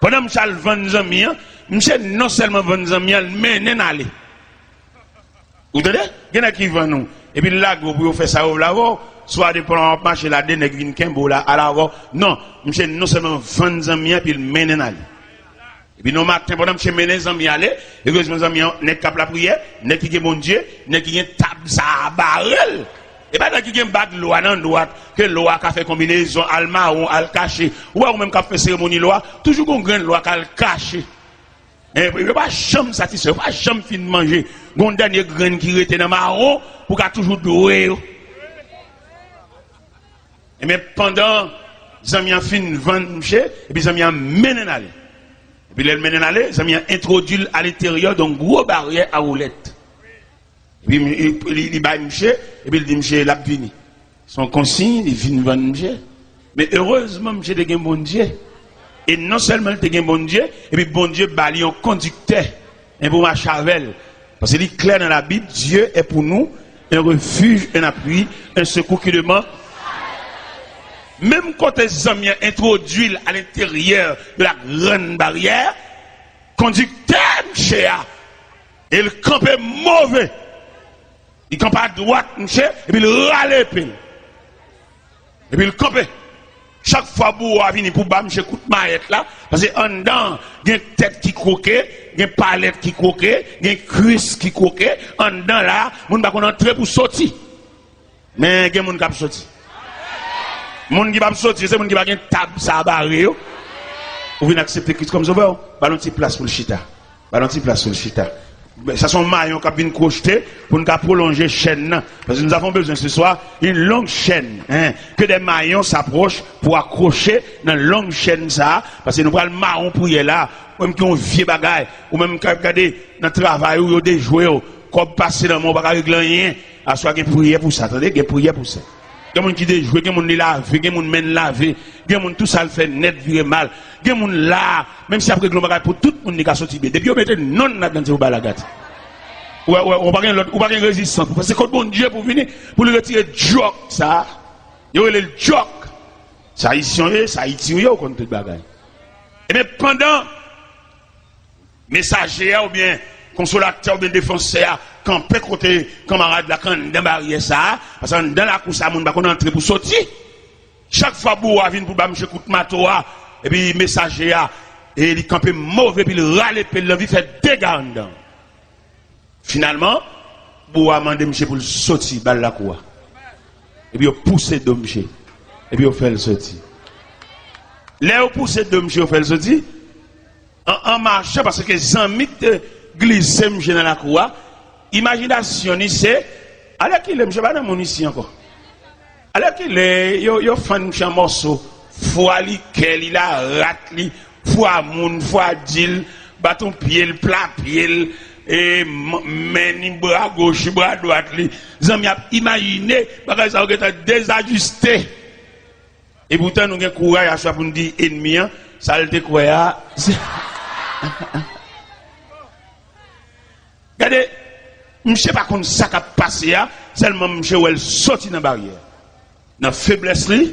Pendant que je vends des amis, je non seulement vendre des amis, mais je aller. Vous entendez? Il y en a qui vendent nous. Et puis là, vous faites ça au lavo, soit de prendre un marché là, des nègres qui viennent là, à l'avant. Non, je non seulement vendre des amis, puis je aller. Et puis, nos matins, pendant que je mène les amis aller, et que mes amis n'est qu'à la prière, n'est qui est mon Dieu, n'est qui est table, ça, barrel. Et pas qui est un bac de loi, non, droite, que loi qui a fait combinaison, alma ou al caché, ou même qui a fait cérémonie loi, toujours qu'on gagne loi qui a caché. Et il pas jamais satisfait, pas jamais fin de manger. Gon dernier grain qui était dans marron pour qu'a toujours doué. Et mais pendant zami a fin vendre monsieur et puis zami a menen aller. Et puis les menen aller, zami a introduit à l'intérieur d'un gros barrière à roulette. Et puis il baille monsieur et puis il dit monsieur l'a vini. Son consigne, il vient vendre monsieur. Mais heureusement monsieur de gen bon Dieu. Et non seulement il te bon Dieu, et puis bon Dieu bali un conducteur, un pour ma chavel. Parce qu'il est clair dans la Bible, Dieu est pour nous un refuge, un appui, un secours qui demande. Même quand les hommes introduisent à l'intérieur de la grande barrière, conducteur, monsieur, il campe mauvais. Il campe à droite, monsieur, et puis il râle l'épée. Et puis il campe. Chaque fois que vous venez pour bam, je coûte maillette là, parce que en dedans, il y a une tête qui croquait, il y a une palette qui croquait, il y a une cuisse qui croquait, en dedans là, moun va entrer pour sortir. Mais il y a moun qui va sortir. Moun qui va sortir, c'est moun qui va une table ça barré. Vous venez accepter Christ comme ça, ballon petit place pour le chita. Ballon petit place pour le chita. Ça sont maillons qui viennent crocheter pour nous prolonger la chaîne. Parce que nous avons besoin ce soir d'une longue chaîne. Que des maillons s'approchent pour accrocher dans une longue chaîne ça. Parce que nous prenons le marron pour y aller là. Ou même qui ont vieux bagaille. Ou même qui ont regardé dans le travail où ils ont des jouets. Comme passer dans mon bagage rien. À soit qu'il y ait prière pour ça. Attendez, qu'il y ait prière pour ça. Il y a des gens qui déjouent, il y a des gens qui lavent, il y a des gens qui laver, il y a des gens tout ça le fait net, virer mal. Il y a des gens là, même si après le bagage pour tout le monde qui a sorti. Depuis on mettez non dans le balagat. Ouais, on pas de résistance. Parce que quand bon Dieu pour venir, pour le retirer joke, ça, il y a le joke. Ça haïtien, au contre tout bagage. Et bien pendant, messager ou bien, consolateur ou bien défenseur, quand peut côté camarade là, quand dans barrière ça, parce que dans la course, on va entrer pour sortir. Chaque fois, vous vient pour bam, je coûte matoa, et puis messager, et il campe mauvais, puis il râle, puis il fait dégâts dedans. Finalement, vous avez demandé monsieur pour le sortir, balle la cour. Et puis vous poussez de monsieur. Et puis vous faites le sortir. Là, vous poussez de monsieur, vous faites le sortir. En marchant, parce que les amis glissent monsieur dans la cour. Imagination, c'est. Alors qu'il est, monsieur, pas dans mon ici encore. Alors qu'il est, il fait un morceau. Foi li, quel il a rat li. Foi moun, foi dil. Bâton pied, plat pied. Et meni bras gauche, bras droite, les amis a imaginé, parce que ça aurait été désajusté. Et pourtant, nous avons courage à soi pour nous dire ennemi, ça le découvert. Regardez, je ne sais pas comment ça a passé, seulement je suis sorti dans la barrière. Dans la faiblesse, dans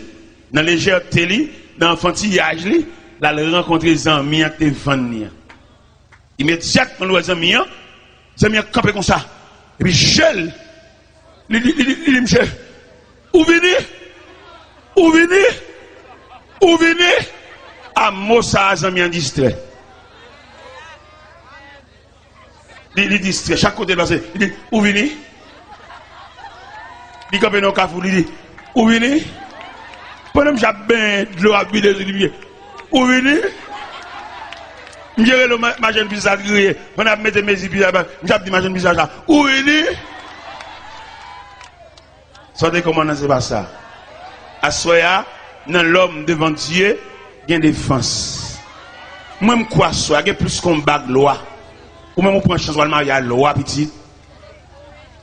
la légèreté, dans l'enfantillage, là, il rencontre les amis qui te vendent. Immédiatement, nous amis, les amis campé comme ça. Et puis, Gel, il dit, monsieur, où venez? Où venez? Où venez? À Mossa, les amis en distrait. Il distrait, chaque côté de la il dit, où venez? Il campé dans le café, il dit, où venez? Pendant que j'ai bien de l'eau à buter, il dit, où venez? Je dirais ma jeune visage grillé. On a mis mes yeux là-bas. Je dis ma jeune visage là. Où est il? Sortez comment c'est pas ça. À soya, dans l'homme devant Dieu, il y a une défense. Même quoi soit, il y a plus qu'on bague loi. Ou même on prend chance de marier à loi petit.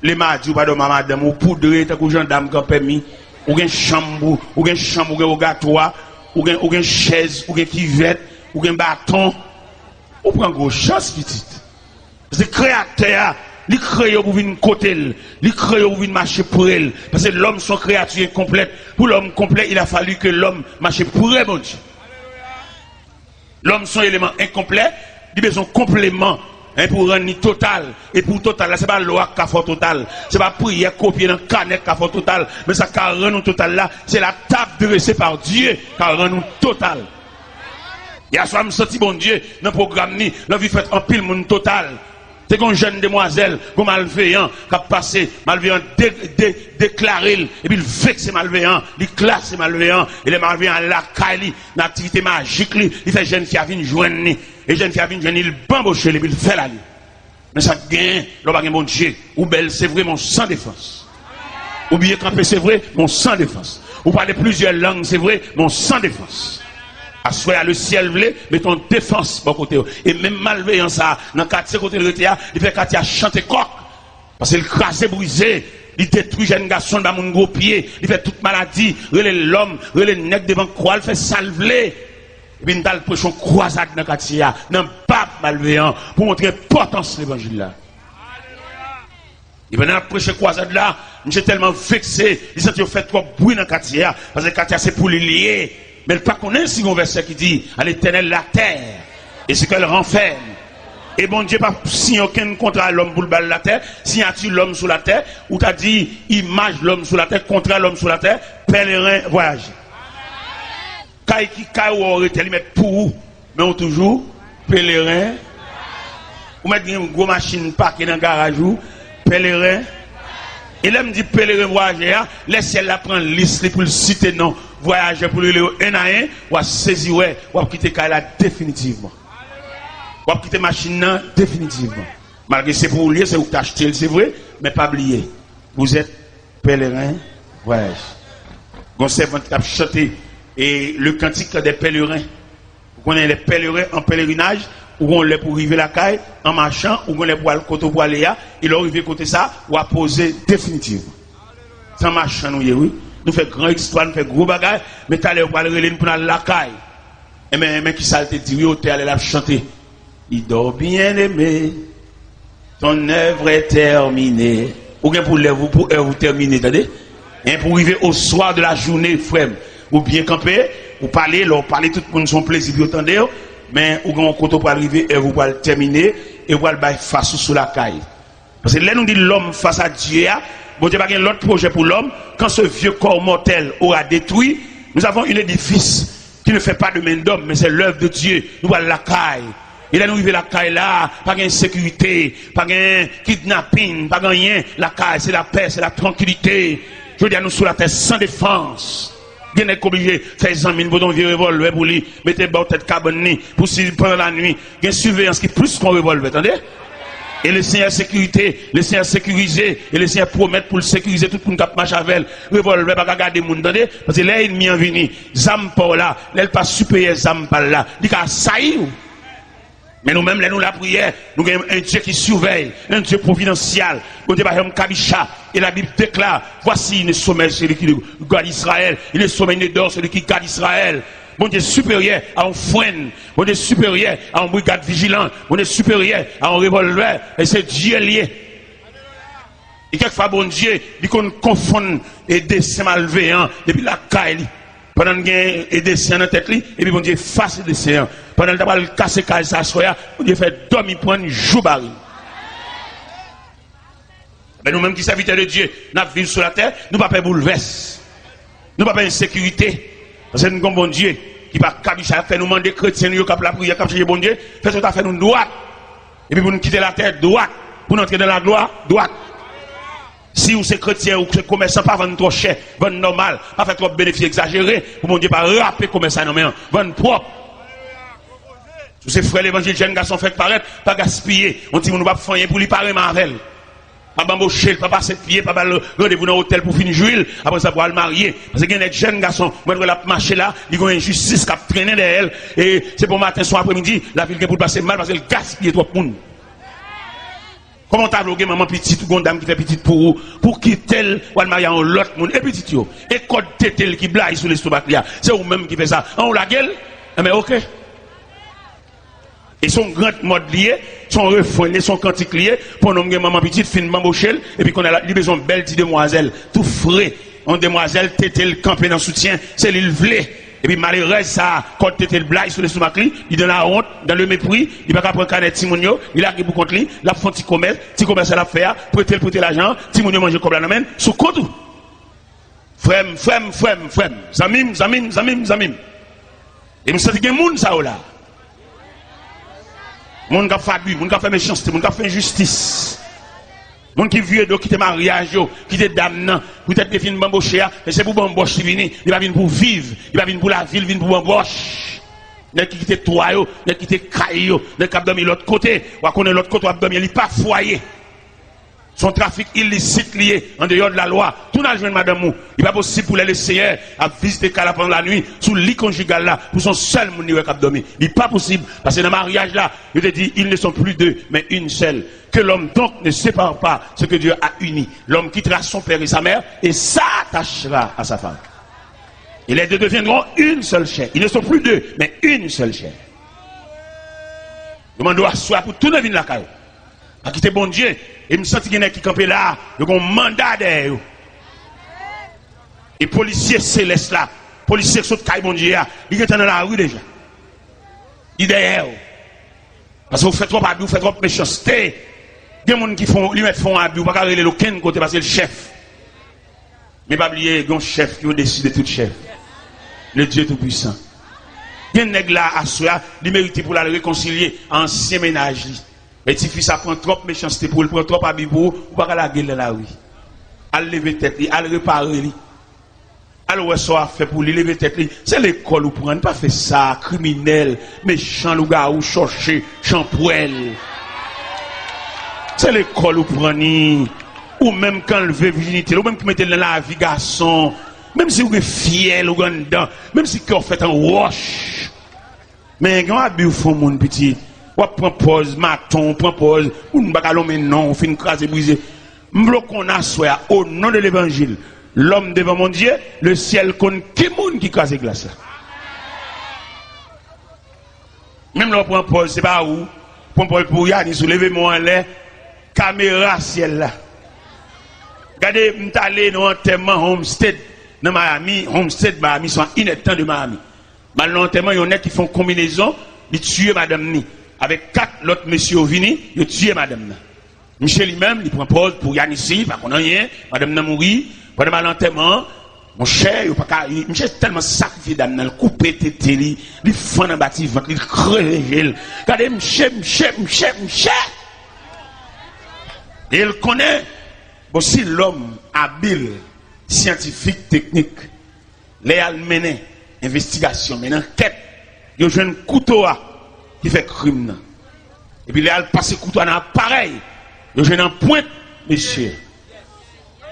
Les mardis ou pas de madame ou poudré, t'as que gendarme qui a permis. Ou une chambre, ou une chambre, ou un gâteau, ou une chaise, ou une kivette, ou un bâton. On prend gros chance petite. Parce que le créateur, il crée pour venir côté, il crée pour venir marcher pour elle. Parce que l'homme son créature complète. Pour l'homme complet, il a fallu que l'homme marche pour elle, mon Dieu. L'homme son élément incomplet, il a besoin de complément. Pour rendre total. Et pour total, là, c'est pas loi qui a fait total. C'est pas prière copier dans le canette qui a fait total. Mais ça qui a rendu total là, c'est la table dressée par Dieu qui a rendu total. Il y a soit me senti bon Dieu dans le programme ni, la vie fait en pile monde total. C'est qu'une jeune demoiselle, comme malveillant, qui a passé, malveillant déclaré, et puis il vexe malveillant, il classe malveillant, et les malveillants la caille, l'activité magique, il fait jeune qui a vu joindre, et Et jeune fille a venu, il bamboche, et puis il fait la nuit. Mais ça gagne, l'on va gagner mon Dieu. Ou belle, c'est vrai, mon sans défense. Ou bien camper, c'est vrai, mon sans défense. Ou parler plusieurs langues, c'est vrai, mon sans défense. Assoyer le ciel voulait, mais ton défense, bon côté. Et même malveillant ça, dans le quartier côté de l'ETA, il fait quartier à chanter coq. Parce qu'il crase brisé, il détruit jeune garçon dans mon gros pied, il fait toute maladie, relève l'homme, relève le nec devant croix, il fait salver. Et puis, nous allons prêcher une croisade dans le quartier, dans le pape malveillant, pour montrer l'importance de l'évangile là. Et puis, dans la prêcher croisade là, je suis tellement vexé, il s'est fait trop bruit dans le quartier, parce que le quartier c'est pour les lier. Mais le pas connaît si un verset qui dit, à l'éternel la terre, et ce qu'elle renferme. Et bon Dieu pas signé aucun contrat à l'homme pour le bal la terre, signature l'homme sur la terre, ou t'as dit, image l'homme sur la terre, contrat l'homme sur la terre, pèlerin voyage. Qui aurait été mettre pour mais on toujours pèlerin ou mettre une grosse machine parquée dans le garage ou pèlerin et là me dit pèlerin voyageur laissez la prendre liste pour le citer non voyageur pour le un à un ou à saisir ouais ou à quitter là définitivement ou à quitter machine définitivement malgré c'est pour lier c'est où t'acheter c'est vrai mais pas oublier vous êtes pèlerin voyage on servant qui a chanté et le cantique des pèlerins. Vous connaissez les pèlerins en pèlerinage, ou on les pour arriver la caille, en marchant, ou on les pour aller côté pour aller là, il arrive côté ça, ou à poser définitivement. Sans marchant, nous, oui. Nous faisons grande histoire, nous faisons gros bagages, mais t'as l'air pour aller pour aller la caille. Et mais qui ça te dit, oui, t'es allé la chanter. Il dort bien aimé, ton œuvre est terminée. Ou bien pour vous terminer, attendez? Et pour arriver au soir de la journée, frère. Ou bien camper, ou parler, tout le monde son plaisir, vous entendez, mais ou quand on pour arriver, et vous allez terminer, et vous allez face sous la caille. Parce que là, nous dit l'homme face à Dieu, bon Dieu, pas l'autre projet pour l'homme, quand ce vieux corps mortel aura détruit, nous avons un édifice qui ne fait pas de main d'homme, mais c'est l'œuvre de Dieu. Nous allons la caille. Et là, nous arrivons la caille là, pas de sécurité, pas de kidnapping, pas de rien. La caille, c'est la paix, c'est la tranquillité. Je veux dire, nous sous la terre sans défense. Vous êtes obligé de faire des amis, vous avez un revolver pour lui, mettez votre tête cabane pour si pendant la nuit, il y a une surveillance qui est plus qu'un revolver, attendez? Et le Seigneur sécurité, le Seigneur sécurisé, et le Seigneur promet pour le sécuriser tout le monde qui marche avec elle, revolver, pas garder les gens, attendez? Parce que là, il m'y en venu, Zampa là, là, il pas supérieur Zampa là, il a sailli. Mais nous-mêmes, là, nous la prière, nous avons un Dieu qui surveille, un Dieu providentiel. Nous avons un Kabisha, et la Bible déclare, voici le sommet celui qui garde Israël, il est sommet d'or celui qui garde Israël. Mon Dieu supérieur à un frein, mon Dieu supérieur à un brigade vigilant, mon Dieu supérieur à un revolver, et c'est Dieu lié. Et quelquefois, bon Dieu, il confond et des malveillants depuis la caille. Pendant qu'il y a des séants dans la tête, et puis bon Dieu face des séants. Pendant qu'il a cassé caille sa soya, bon Dieu fait dormir prendre jour baril. Mais nous-mêmes qui serviteurs de Dieu, nous vivons sur la terre, nous ne pouvons pas bouleverser. Nous ne pouvons pas insécurité. Parce que nous avons bon Dieu qui va fait nous demander chrétiens, nous avons la prière, comme bon Dieu, fait tout à fait nous droite. Et puis pour nous quitter la terre, droite. Pour nous entrer dans la gloire, droite. Si vous êtes chrétien ou que commerçant, pas vendre trop cher, vendre normal, pas faire trop de bénéfices exagérés, pour mon Dieu, pas rapper commerçant, non, mais vendre propre. Tous ces frères l'évangile, jeunes garçons fait paraître, pas gaspiller. On dit, on ne va pas faire pour lui parler Marvel. Pas bamboucher, pas passer de pied, pas rendez-vous dans l'hôtel pour finir jouer, après ça pour le marier. Parce qu'il y a des jeunes garçons, moi je la marcher là, ils ont une injustice qui a traîné derrière elle, et c'est pour matin, soir, après-midi, la ville qui pour passer mal parce qu'elle gaspille trop de monde. Comment t'as bloqué maman petite ou dame qui fait petite pour qui tel ou marier en l'autre monde et petite yo et code tel qui blague sur l'estomac là c'est vous même qui fait ça on la gueule mais OK et son grand mode lié son refrain son cantique lié pour nous maman petite fin mambochel et puis qu'on a besoin de belle petite demoiselle tout frais en demoiselle tétel camper dans soutien c'est l'île vlé. Et puis malheureusement, ça, quand tu étais le blague sur les stomac, il donne la honte, dans le mépris, il va pas prendre canet Timonio, il a pour contre lui, la font petit commerce à la faire, prêter l'argent, Timonio mange comme la nomen, sous compte. Frem. Zamim. Et nous sentons qu'il y a des gens ça là. Moun qui a fait abus, moun qui a fait méchanceté, moun qui a fait injustice. Moun qui vieux qui te mariage, qui te damnant, peut-être défini bamboché, et c'est pour bamboche qui vient, il va venir pour vivre, il va venir pour la ville, il va venir pour bamboche. N'est qui quitte toi yo, n'est qui quitte caillou, n'est qui dormi l'autre côté, ou connaît l'autre côté, ou dormi il pas foyer. Son trafic illicite lié en dehors de la loi. Tout n'a joué madame mou. Il n'est pas possible pour les laisser à visiter Kala pendant la nuit sous le lit conjugal là pour son seul moun qui a dormi. Il n'est pas possible parce que dans le mariage là, je te dis, ils ne sont plus deux mais une seule. Que l'homme donc ne sépare pas ce que Dieu a uni. L'homme quittera son père et sa mère et s'attachera à sa femme. Et les deux deviendront une seule chair. Ils ne sont plus deux, mais une seule chair. Je dois asseoir pour tout le monde la caille. À quitter bon Dieu. Et me sens qu'il y en a qui campent là. Ils ont un mandat derrière. Et policiers célestes là. Policiers qui sont caille bon Dieu. Ils sont dans la rue déjà. Ils sont derrière. Parce que vous faites trop abus, vous faites trop méchanceté. Il y a des gens qui font, lui mettre font abus. Vous ne pouvez pas aller aucun côté parce que c'est le chef. Mais pas oublier, il y a un chef qui a décidé tout chef. Le Dieu Tout-Puissant. Il y a un nègre là à soi, il mérite pour la réconcilier ancien ménage. Et si fils ça prend trop méchanceté pour le prendre trop à bibou, ou pas la gueule dans la rue. Al lever tête, al réparer. Al ouais ça fait pour lui lever tête. C'est l'école où prendre, pas fait ça, criminel, méchant loup-garou, ou chercher, champoil. C'est l'école où prendre. Ou même quand le veut virginité, ou même qui mettez dans la vie garçon. Même si vous êtes fiel ou dedans, même si vous faites un roche. Mais quand vous faites mon petit, vous prenez pause, maton, prenez pause, ou ne pas mais non, vous faites une crase brisée. M'bloquons à soi au nom de l'évangile. L'homme devant mon Dieu, le ciel connaît qui monde qui crase glace. Même là, prenez pause, c'est pas où. Prenez pause pour y aller, soulevez-moi en l'air, caméra ciel là. Regardez, je suis allé dans un enterrement Homestead. Dans Miami, Homestead, Miami, sont ineptants de Miami. Malheureusement, il y en a qui font combinaison, ils tuent madame Ni. Avec 4 autres messieurs venus, ils tuent madame Ni. Michel lui-même, il prend pause pour Yann ici, parce qu'on n'a rien, madame Ni mourit, pendant l'enterrement, mon cher, il pas Michel tellement sacrifié dame, il coupe tété, il fend dans le bâtiment, il crève. Regardez, Michel. Et il connaît aussi l'homme habile, scientifique, technique, les mener investigation, mais enquête, il y a un couteau qui fait crime. Et puis les passer couteau dans l'appareil, il y a un point, monsieur.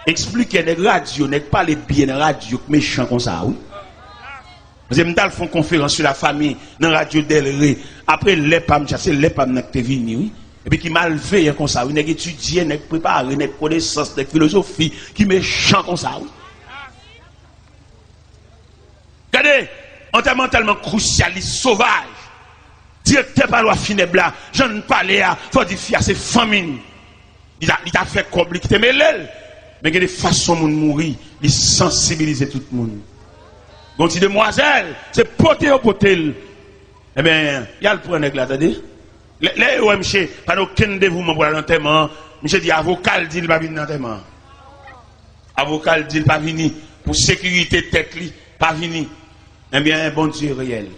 Expliquez les radios, n'est pas les bien de radio méchants comme ça, oui. Vous avez fait une conférence sur la famille dans la radio Delray. Après, les PAM, c'est les PAM qui sont venus, oui. Et puis qui mal fait comme ça, oui, étudié, préparé, connaissance, philosophie, qui méchant comme ça, oui. Regardez, enterrement tellement crucialiste, sauvage. Directeur par loi funèbre là, j'en ne parlais à, faut dire à ses familles. Il a fait compliquer, mais l'aile. Mais il y a des façons de mourir, il sensibilise tout le monde. Donc si demoiselle, c'est poté au potel. Eh bien, il y a le point là, attendez. Les OMC, pas aucun dévouement pour l'enterrement. Monsieur dit, avocat dit, il va venir dans l'enterrement. Avocat dit, il va venir. Pour sécurité tête, il pas venir. Eh bien, bon Dieu réel.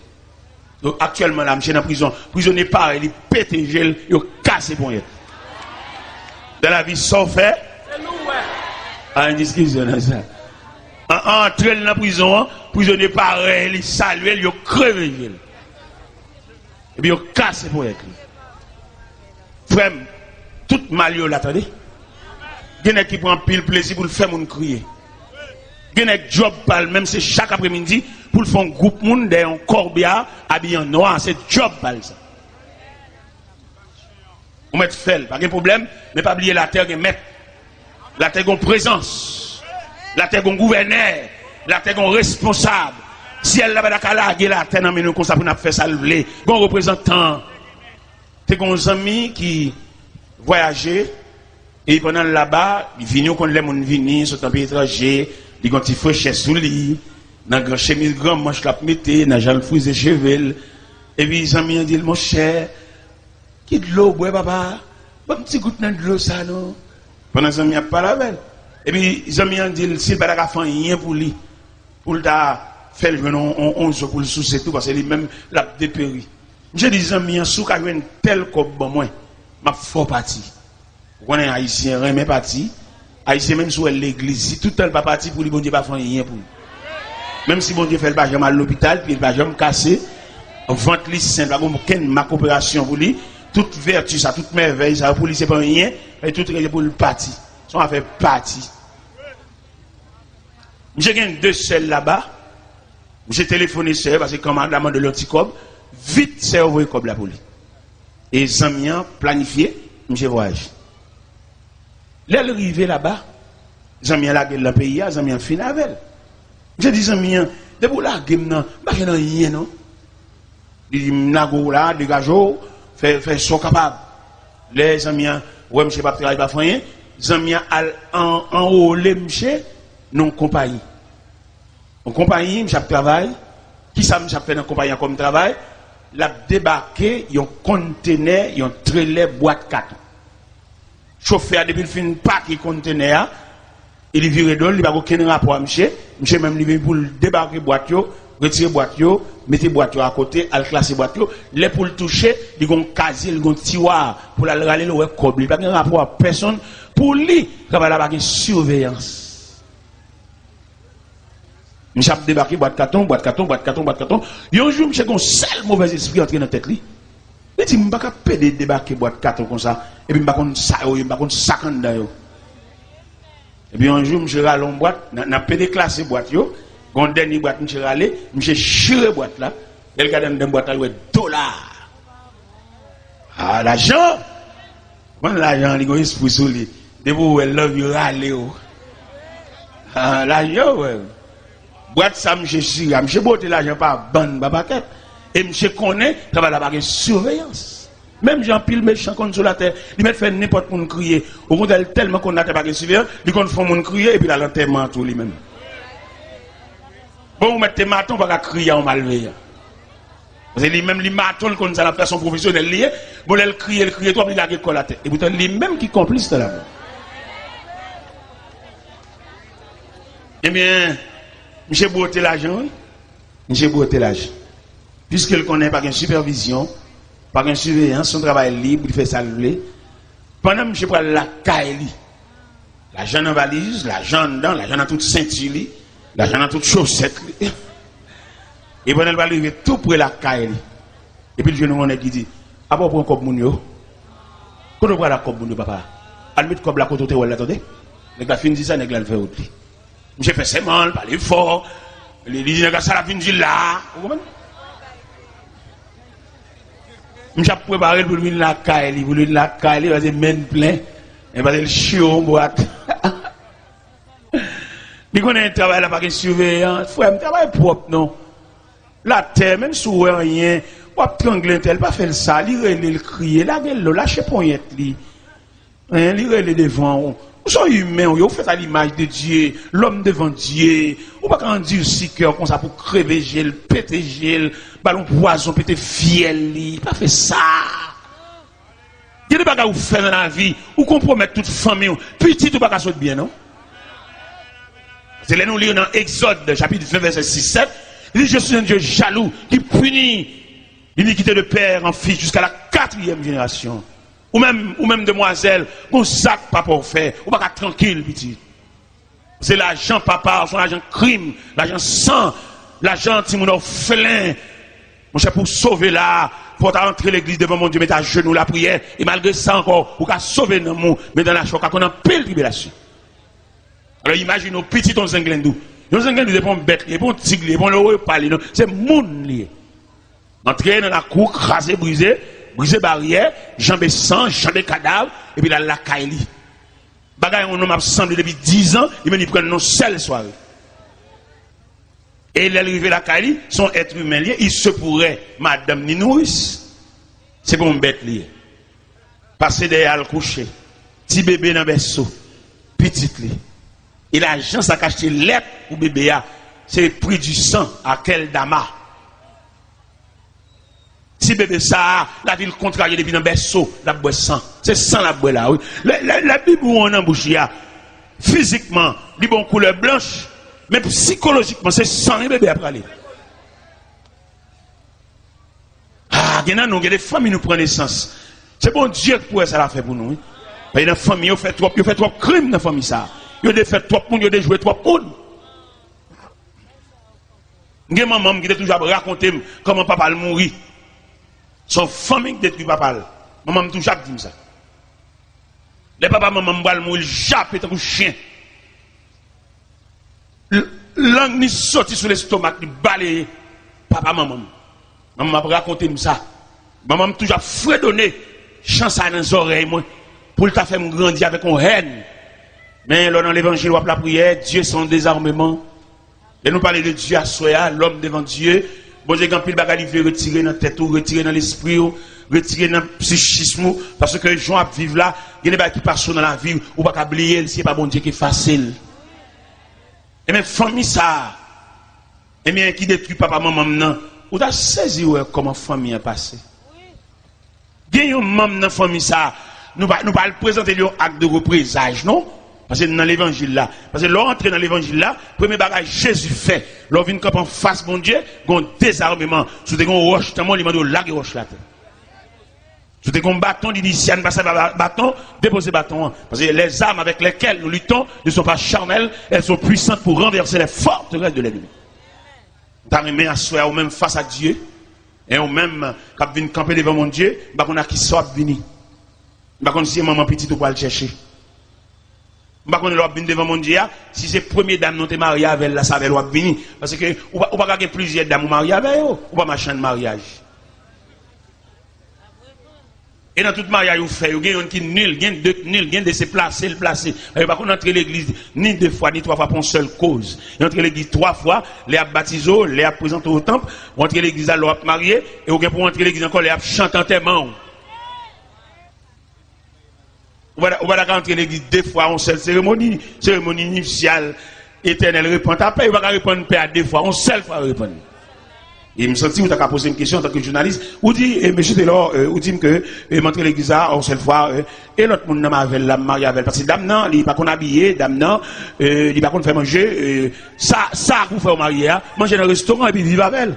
Donc actuellement, là, monsieur dans la prison. Prisonnier pareil, il pète gel, il casse bon. Dans la vie, sans fait. Ah, une discussion dans ça. Entre dans la prison, prisonnier pareil, il salue, il crève gel. Et puis, il casse bon. Frère, tout mal, l'attendez. Il y en a qui prend pile plaisir pour le faire mon crier. Il y en a qui job pal, même c'est chaque après-midi, pour le faire un groupe monde derrière un corbillard habillé en noir, c'est job pal ça. On met fait, pas de problème, mais pas oublier la terre qui met. La terre qui a présence. La terre qui a gouverneur. La terre qui a responsable. Si elle n'a pas de la terre, non, mais nous, comme ça, pour nous faire ça, un représentant. C'est un ami qui voyageait, et pendant là-bas, il vient quand les gens viennent, sont un peu étrangers, ils ont un petit fraîcheur sous lui, dans un grand chemise grand manche la mettre, dans un genre frisé chevel, et puis les amis ont dit, mon cher, qui de l'eau, bois, papa, un petit goutte de l'eau, ça, non? Pendant les amis n'ont pas la belle. Et puis les amis ont dit, s'il n'a pas fait rien pour lui, pour le faire le 11 pour le sous tout, parce que lui-même l'a dépéri. Je dis amis, sous qu'à une telle comme moi, m'a fort parti. Vous connaissez haïtien, mais parti. Haïtien même sur l'église, si tout le temps pas parti pour lui, bon Dieu pas faire rien pour lui. Même si bon Dieu fait le bajam à l'hôpital, puis le bajam cassé, vente li simple, aucune ma coopération pour lui, toute vertu, ça, toute merveille, ça pour lui, c'est pas rien, et tout est pour le parti. Ça va faire partie. J'ai gagné 2 seuls là-bas. J'ai téléphoné seul parce que comme madame de l'anticob, vite c'est envoyé comme la police. Et Zamien planifié, j'ai voyagé. L'arrivée là-bas, Zamien la gueule dans le pays, Zamien fin avec elle. J'ai dit Zamien, de pour la gueule non, pas que non rien non. Il dit nago là, dégageau, fait son capable. Les Zamien, ouais monsieur pas travailler pas rien, Zamien en haut les monsieur non compagnie. En compagnie, je travaille. Qui ça me fait dans compagnie comme travail? La débarqué, un conteneur, un trailer boîte 4. Chauffeur depuis le fin pas qui conteneur, il vire d'ol, il n'a aucun rapport à monsieur. Monsieur même livré pour débarquer boîte yo, retirer boîte yo, mettre boîte yo à côté, al classer boîte yo, les pour le toucher, il gon casier, il gon tiroir pour la râler le cob, il pas un rapport à personne pour lui, il va la surveillance. Monsieur a débarqué boîte carton. Il y a un jour, monsieur a un seul mauvais esprit entré dans la tête. Il dit, je ne peux pas débarquer boîte carton comme ça. Et puis, je ne peux pas sac en dedans. Et puis, un jour, monsieur a allé en boîte, il a pédé classé boîte. Quand le dernier boîte, monsieur a allé, monsieur a chiré boîte là. Et le gars dans la boîte, il a dit, $. Ah, l'argent. Quand l'argent, il a un esprit sur lui. Dès que elle love you, râler. Ah, l'argent, ouais. Boîte ça, monsieur Sira, monsieur Boté l'argent pas bonne babaquette. Et monsieur connaît, ça va la baguette surveillance. Même Jean Pile méchant contre sur la terre, il met fait n'importe quoi crier. Au contraire, tellement qu'on a pas de surveillance, il compte faire mon crier et puis la l'enterrement tout lui-même. Bon, vous mettez maton, pas crier en malveillant. Parce que lui-même, les matons, comme ça, la façon professionnelle liée, bon, elle crie, toi, il a l'école la tête. Et pourtant, lui-même qui complice de la mort. Eh bien, monsieur Boté l'argent, oui. Monsieur Boté l'argent. Puisqu'il connaît pas une supervision, pas une surveillance, son travail libre, il fait ça le pendant que monsieur prend la caille, l'argent en valise, l'argent dedans, l'argent dans toute ceinture, l'argent dans toute chaussette. Et pendant qu'il va arriver tout près la caille. Et puis le jeune homme qui dit, ah bon, pour un cop mounio, quand on prend la cop mounio, papa, à mettre comme la côte au théorie, attendez, les gars finissent ça, les gars le fait autre. Monsieur fait ses mal, parler fort. Il dit, ça la fin de là. Vous comprenez? Monsieur a préparé pour lui la caille, pour lui la caille, il va dire, mène plein. Il va dire, le chiot en boîte. Il connaît un travail là, pas de surveillance. Frère, un travail propre, non. La terre, même si vous rien, vous avez trangler, elle pas faire ça, il crier, la gueule, lâchez pas rien. Il est devant. Vous êtes humain, vous faites à l'image de Dieu, l'homme devant Dieu. Vous ne pouvez pas dire si cœur comme ça pour crever gel, péter gel, ballon poison, péter fiel, pas fait ça. Il y a des bagages que vous faites dans la vie, vous compromettez toute famille, petit ou pas qu'à bien, non? C'est là nous lisons dans Exode, chapitre 20, verset 6-7. Il dit, je suis un Dieu jaloux qui punit l'iniquité de père en fils jusqu'à la 4e génération. Ou même demoiselle, qu'on sac pas pour faire, ou pas tranquille, petit. C'est l'argent papa, son l'argent crime, l'argent sang, l'argent timon orphelin. Mon cher, pour sauver là, pour rentrer l'église devant mon Dieu, mettre à genoux la prière, et malgré ça encore, pour sauver nos mots, mais dans la choc, qu'on a pile tribulation. Alors imagine nos petits dans Zenglendou. Nos Zenglendou, des bons bêtes, des bons tigres, des bons le parler, c'est moun lié. Entrer dans la cour, craser, briser barrière, jambes sang, jambes cadavre, et puis là, la caille. Bagay, on m'a semblé depuis 10 ans, il me prend nos seule soirée. Et il est arrivé à la caille, son être humain lié, il se pourrait, madame ni nourrice. C'est bon bête lié. Passer derrière le coucher, petit bébé dans le berceau, petit lié. Et l'argent, ça cache l'être pour bébé, c'est le prix du sang à quel dama. Si bébé ça, la ville contrariée depuis un berceau, la boue sang. C'est sang la boue là, oui. La Bible où on embouche, physiquement, il bon couleur blanche, mais psychologiquement, c'est sang le bébé après aller. Ah, il y a des familles qui nous prennent naissance. C'est bon Dieu qui pourrait ça la faire pour nous. Il y a des familles qui fait trop crimes dans la famille ça. Il y a des fait trop monde, il y a des jouets trop monde. J'ai maman qui était toujours raconté comment papa a mouru. Son famille qui détruit papa. Maman m'a toujours dit ça. Les papa maman m'a mourir jappé comme un chien. Langue ni sorti sur l'estomac, ni balayé papa maman. Maman m'a raconté ça. Maman m'a toujours fredonné chance dans les oreilles moi pour le faire grandir avec une haine. Mais là dans l'évangile ou la prière, Dieu son désarmement. Et nous parler de Dieu à soi, l'homme devant Dieu. Bon, j'ai grand pile bagage, il veut retirer dans la tête, retirer dans l'esprit, retirer dans le psychisme, parce que les gens vivent là, il y a des bagage qui passent dans la vie, ou pas oublier, c'est pas bon Dieu qui est facile. Et même famille ça, et bien qui détruit papa, maman, non, ou t'as saisi comment famille est passée. Il y a un membre dans la famille ça, nous pas le présenter un acte de représage, non? Parce que dans l'évangile là, parce que l'entrée dans l'évangile là, premier bagage Jésus fait, l'on vient en face mon Dieu, un désarmement, sous des roches, tellement il m'a dit la roche là. Sous des bâtons, il dit si on passe bâton, déposer bâton. Parce que les armes avec lesquelles nous luttons ne sont pas charnelles, elles sont puissantes pour renverser les forteresses de l'ennemi. T'as remis à soi ou même face à Dieu, et ou même quand vient camper devant mon Dieu, bah qu'on a qui soit venu. Bah qu'on si maman petite ou pas le chercher. Bah qu'on est venu devant mon Dieu, si c'est première dame non t'es marié avec la ça va venir parce que ou pas gagner plusieurs dames mariées avec eux, ou pas machin de mariage. Et dans tout mariage vous fait, il y a un qui nul, il y a deux nul, il y a de se placer, le placer. Et par contre entrer l'église ni deux fois ni trois fois pour une seule cause. Il entre l'église trois fois, les a baptisé, les a présenté au temple, entrer l'église à l'eau marié et pour entrer l'église encore les a chanté enterrement. On va rentrer l'église deux fois en seule cérémonie initiale, éternelle, répondre à paix, on va répondre paix à deux fois, en seule fois répondre. Et me senti, vous avez posé une question en tant que journaliste, vous dit, monsieur Taylor, vous dit que, montrer l'église en seule fois, et l'autre monde n'a pas la mariée avec, parce que dame non, il n'est pas qu'on habillé, dame non, il n'est pas qu'on fait manger, ça, vous faites au marié, manger dans le restaurant et puis vivre avec elle.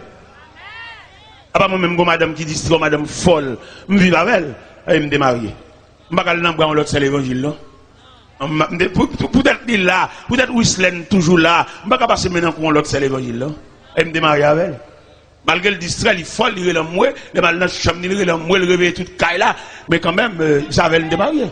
Ah bah, moi-même, madame qui dit, madame folle, je vis avec elle, et me démarier. Je ne vais pas aller dans l'autre, c'est l'évangile, là. Peut-être il là, peut-être Whistlen toujours là, je ne vais pas passer maintenant pour l'autre, c'est l'évangile, là. Et me démarier avec elle. Malgré le distrait, il est folle, il est là, moi, il est dans la chambre, il est là, moi, il réveille toute caille là, mais quand même, il savait le démarier.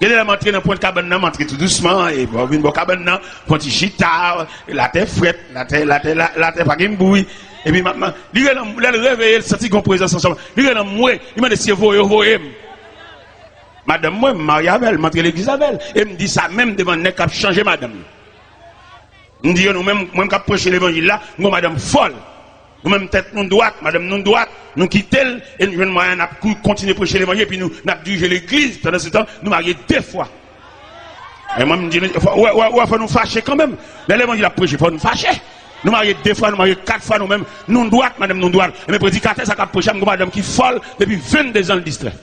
Il est là, m'entrer dans le point de cabane, m'entrer tout doucement, et bon, il va cabane, point de chita, la terre frette, la terre pas game bouille. Et puis maintenant, il est là, il réveille, il sentit qu'on présence ensemble. Il est là, moi, il m'a dit, si vous voyez, madame, moi, Marie-Abel, m'entre l'église Abel. Et me dit ça même devant le nez qui a changé madame. Me dit, nous-mêmes, moi, qui a prêché l'évangile là, nous, madame folle. Nous-mêmes, tête non droite, madame non droite, nous quittons, et nous, moyen, nous continuer à prêcher l'évangile, et puis nous, nous dirigé l'église. Pendant ce temps, nous marions deux fois. Et moi, je me dis, ouais, faut nous fâcher quand même. L'évangile a prêché, faut nous fâcher. Nous marions deux fois, nous marions quatre fois nous-mêmes. Non droite, madame non droite. Et mes prédicateurs, ça a prêché, madame qui folle depuis 22 ans de distrait.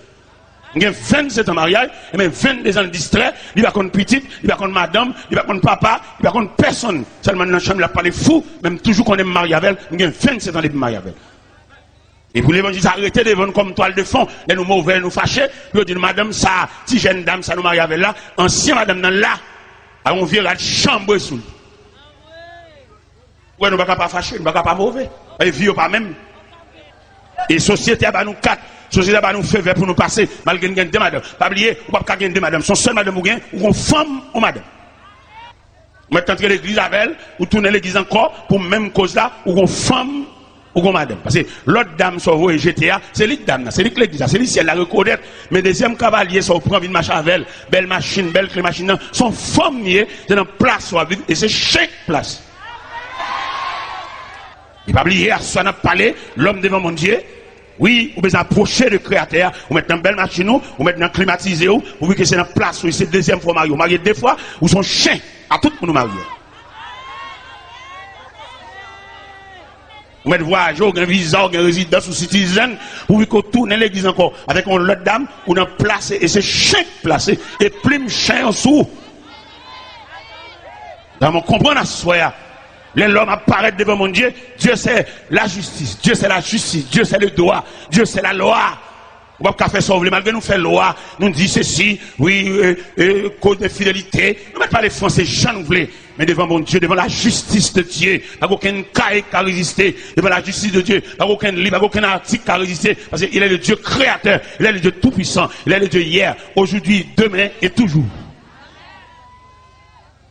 Il y a 27 ans de mariage, et même 22 ans de distrait, il va contre petite, il va contre madame, il va contre papa, il va contre personne. Seulement dans la chambre, il a parlé fou, même toujours qu'on aime marier avec elle, il y a 27 ans de mariage avec elle. Et pour l'évangile, arrêtez de vendre comme toile de fond, et nous mauvais, nous fâchés, puis on dit, madame, ça, si jeune dame, ça nous marie avec là, ancien madame, dans là, on vient la chambre sous. Ouais, nous ne pouvons pas fâcher, nous ne pouvons pas mauvais. Et vieux pas même. Et société, à nous quatre. Société va nous faire pour nous passer, malgré nous deux madame. Pas oublier, ou pas gagner deux madame. Son seul madame ou gain, ou une femme ou madame. Maintenant, entrer l'église avec elle, ou tourner l'église encore, pour même cause là, ou une femme ou une madame. Parce que l'autre dame, sur vous et GTA, c'est l'autre dame, c'est l'église, c'est l'église, elle la reconnaît. Mais deuxième cavalier, ça prend une machine avec elle, belle machine, belle clé machine, son femme, c'est dans place, et c'est chaque place. Il va oublier, à soi, n'a parlé, l'homme devant mon Dieu. Oui, vous pouvez approcher le créateur, vous mettez dans une belle machine, vous mettez dans climatisé, vous voyez que c'est dans place, c'est la deuxième fois marié. Vous mariez deux fois, vous sont chiens à tout le monde marié. Vous mettez voyage, vous avez un visa, vous avez une résidence ou citizen, vous voyez qu'on tourne l'église encore avec une autre dame, vous avez placé, et c'est chien placé, et plume chien en dessous. Dans mon comprendre à soi. L'homme apparaît devant mon Dieu, Dieu c'est la justice, Dieu c'est la justice, Dieu c'est le droit, Dieu c'est la loi. On va pas faire ça, malgré nous faire loi, nous dit ceci, oui, code de fidélité. Nous ne mettons pas les Français, j'en voulais. Mais devant mon Dieu, devant la justice de Dieu, pas aucun cas qui a résisté. Devant la justice de Dieu, pas aucun livre, pas aucun article qui a résisté. Parce qu'il est le Dieu créateur, il est le Dieu tout-puissant, il est le Dieu hier, aujourd'hui, demain et toujours.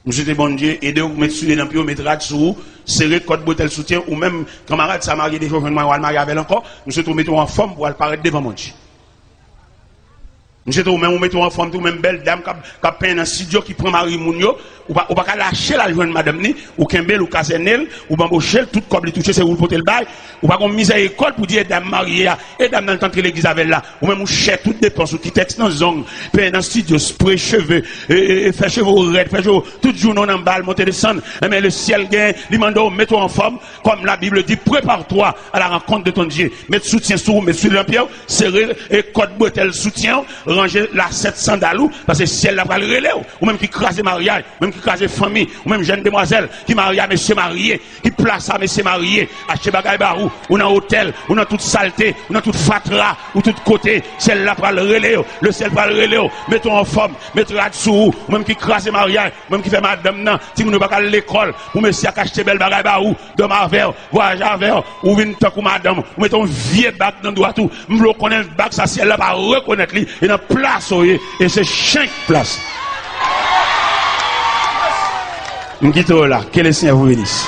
Nous sommes bon Dieu, aidez vous mettre sur les lampions, mettre sous, serrer code bouteille soutien, ou même camarade, ça marié des fois, je vais marier avec encore, nous sommes mettons en forme pour apparaître devant mon Dieu. Nous sommes même mettons en forme, tout même belle dame qui a peint dans un studio qui prend Marie Mounio, ou pas lâcher la jointe madame ni, ou Kembel ou Casenel, ou bambocher, tout comme les toucher, c'est où le bail, ou pas qu'on mise à l'école pour dire dame mariée, et dame dans le temps que l'église avait là, ou même ou cher toutes dépenses, ou qui texte dans zone, peint dans studio, spray cheveux, et faire cheveux raides, faire cheveux, tout jour non en balle, monter descendre, mais le ciel gagne, l'imando, mets-toi en forme, comme la Bible dit, prépare-toi à la rencontre de ton Dieu, mets soutien sur, mets sur l'empire, serrer, et code bretelle soutien, ranger la 700 sandalou, parce que ciel la va le relais, ou même qui crase mariage, même qui crase famille, ou même jeune demoiselle, qui marie à monsieur marié, qui place à monsieur marié, acheter bagay barou, ou dans hôtel, ou dans toute saleté, ou dans toute fatra, ou tout côté, celle là va le relais, le ciel va le relais, mettons en forme, mettons là-dessous, ou même qui crase mariage, ou même qui fait madame nan, si vous ne pas à l'école, ou monsieur a acheté belle bagay barou, de ma verre, voyage à verre, ou vin tant ou madame, ou mettons vieux bac dans doigt tout, m'vlo connaît bac ça ciel là va reconnaître lui, et dans place et c'est chaque place. Nous quittons là. Que le Seigneur vous bénisse.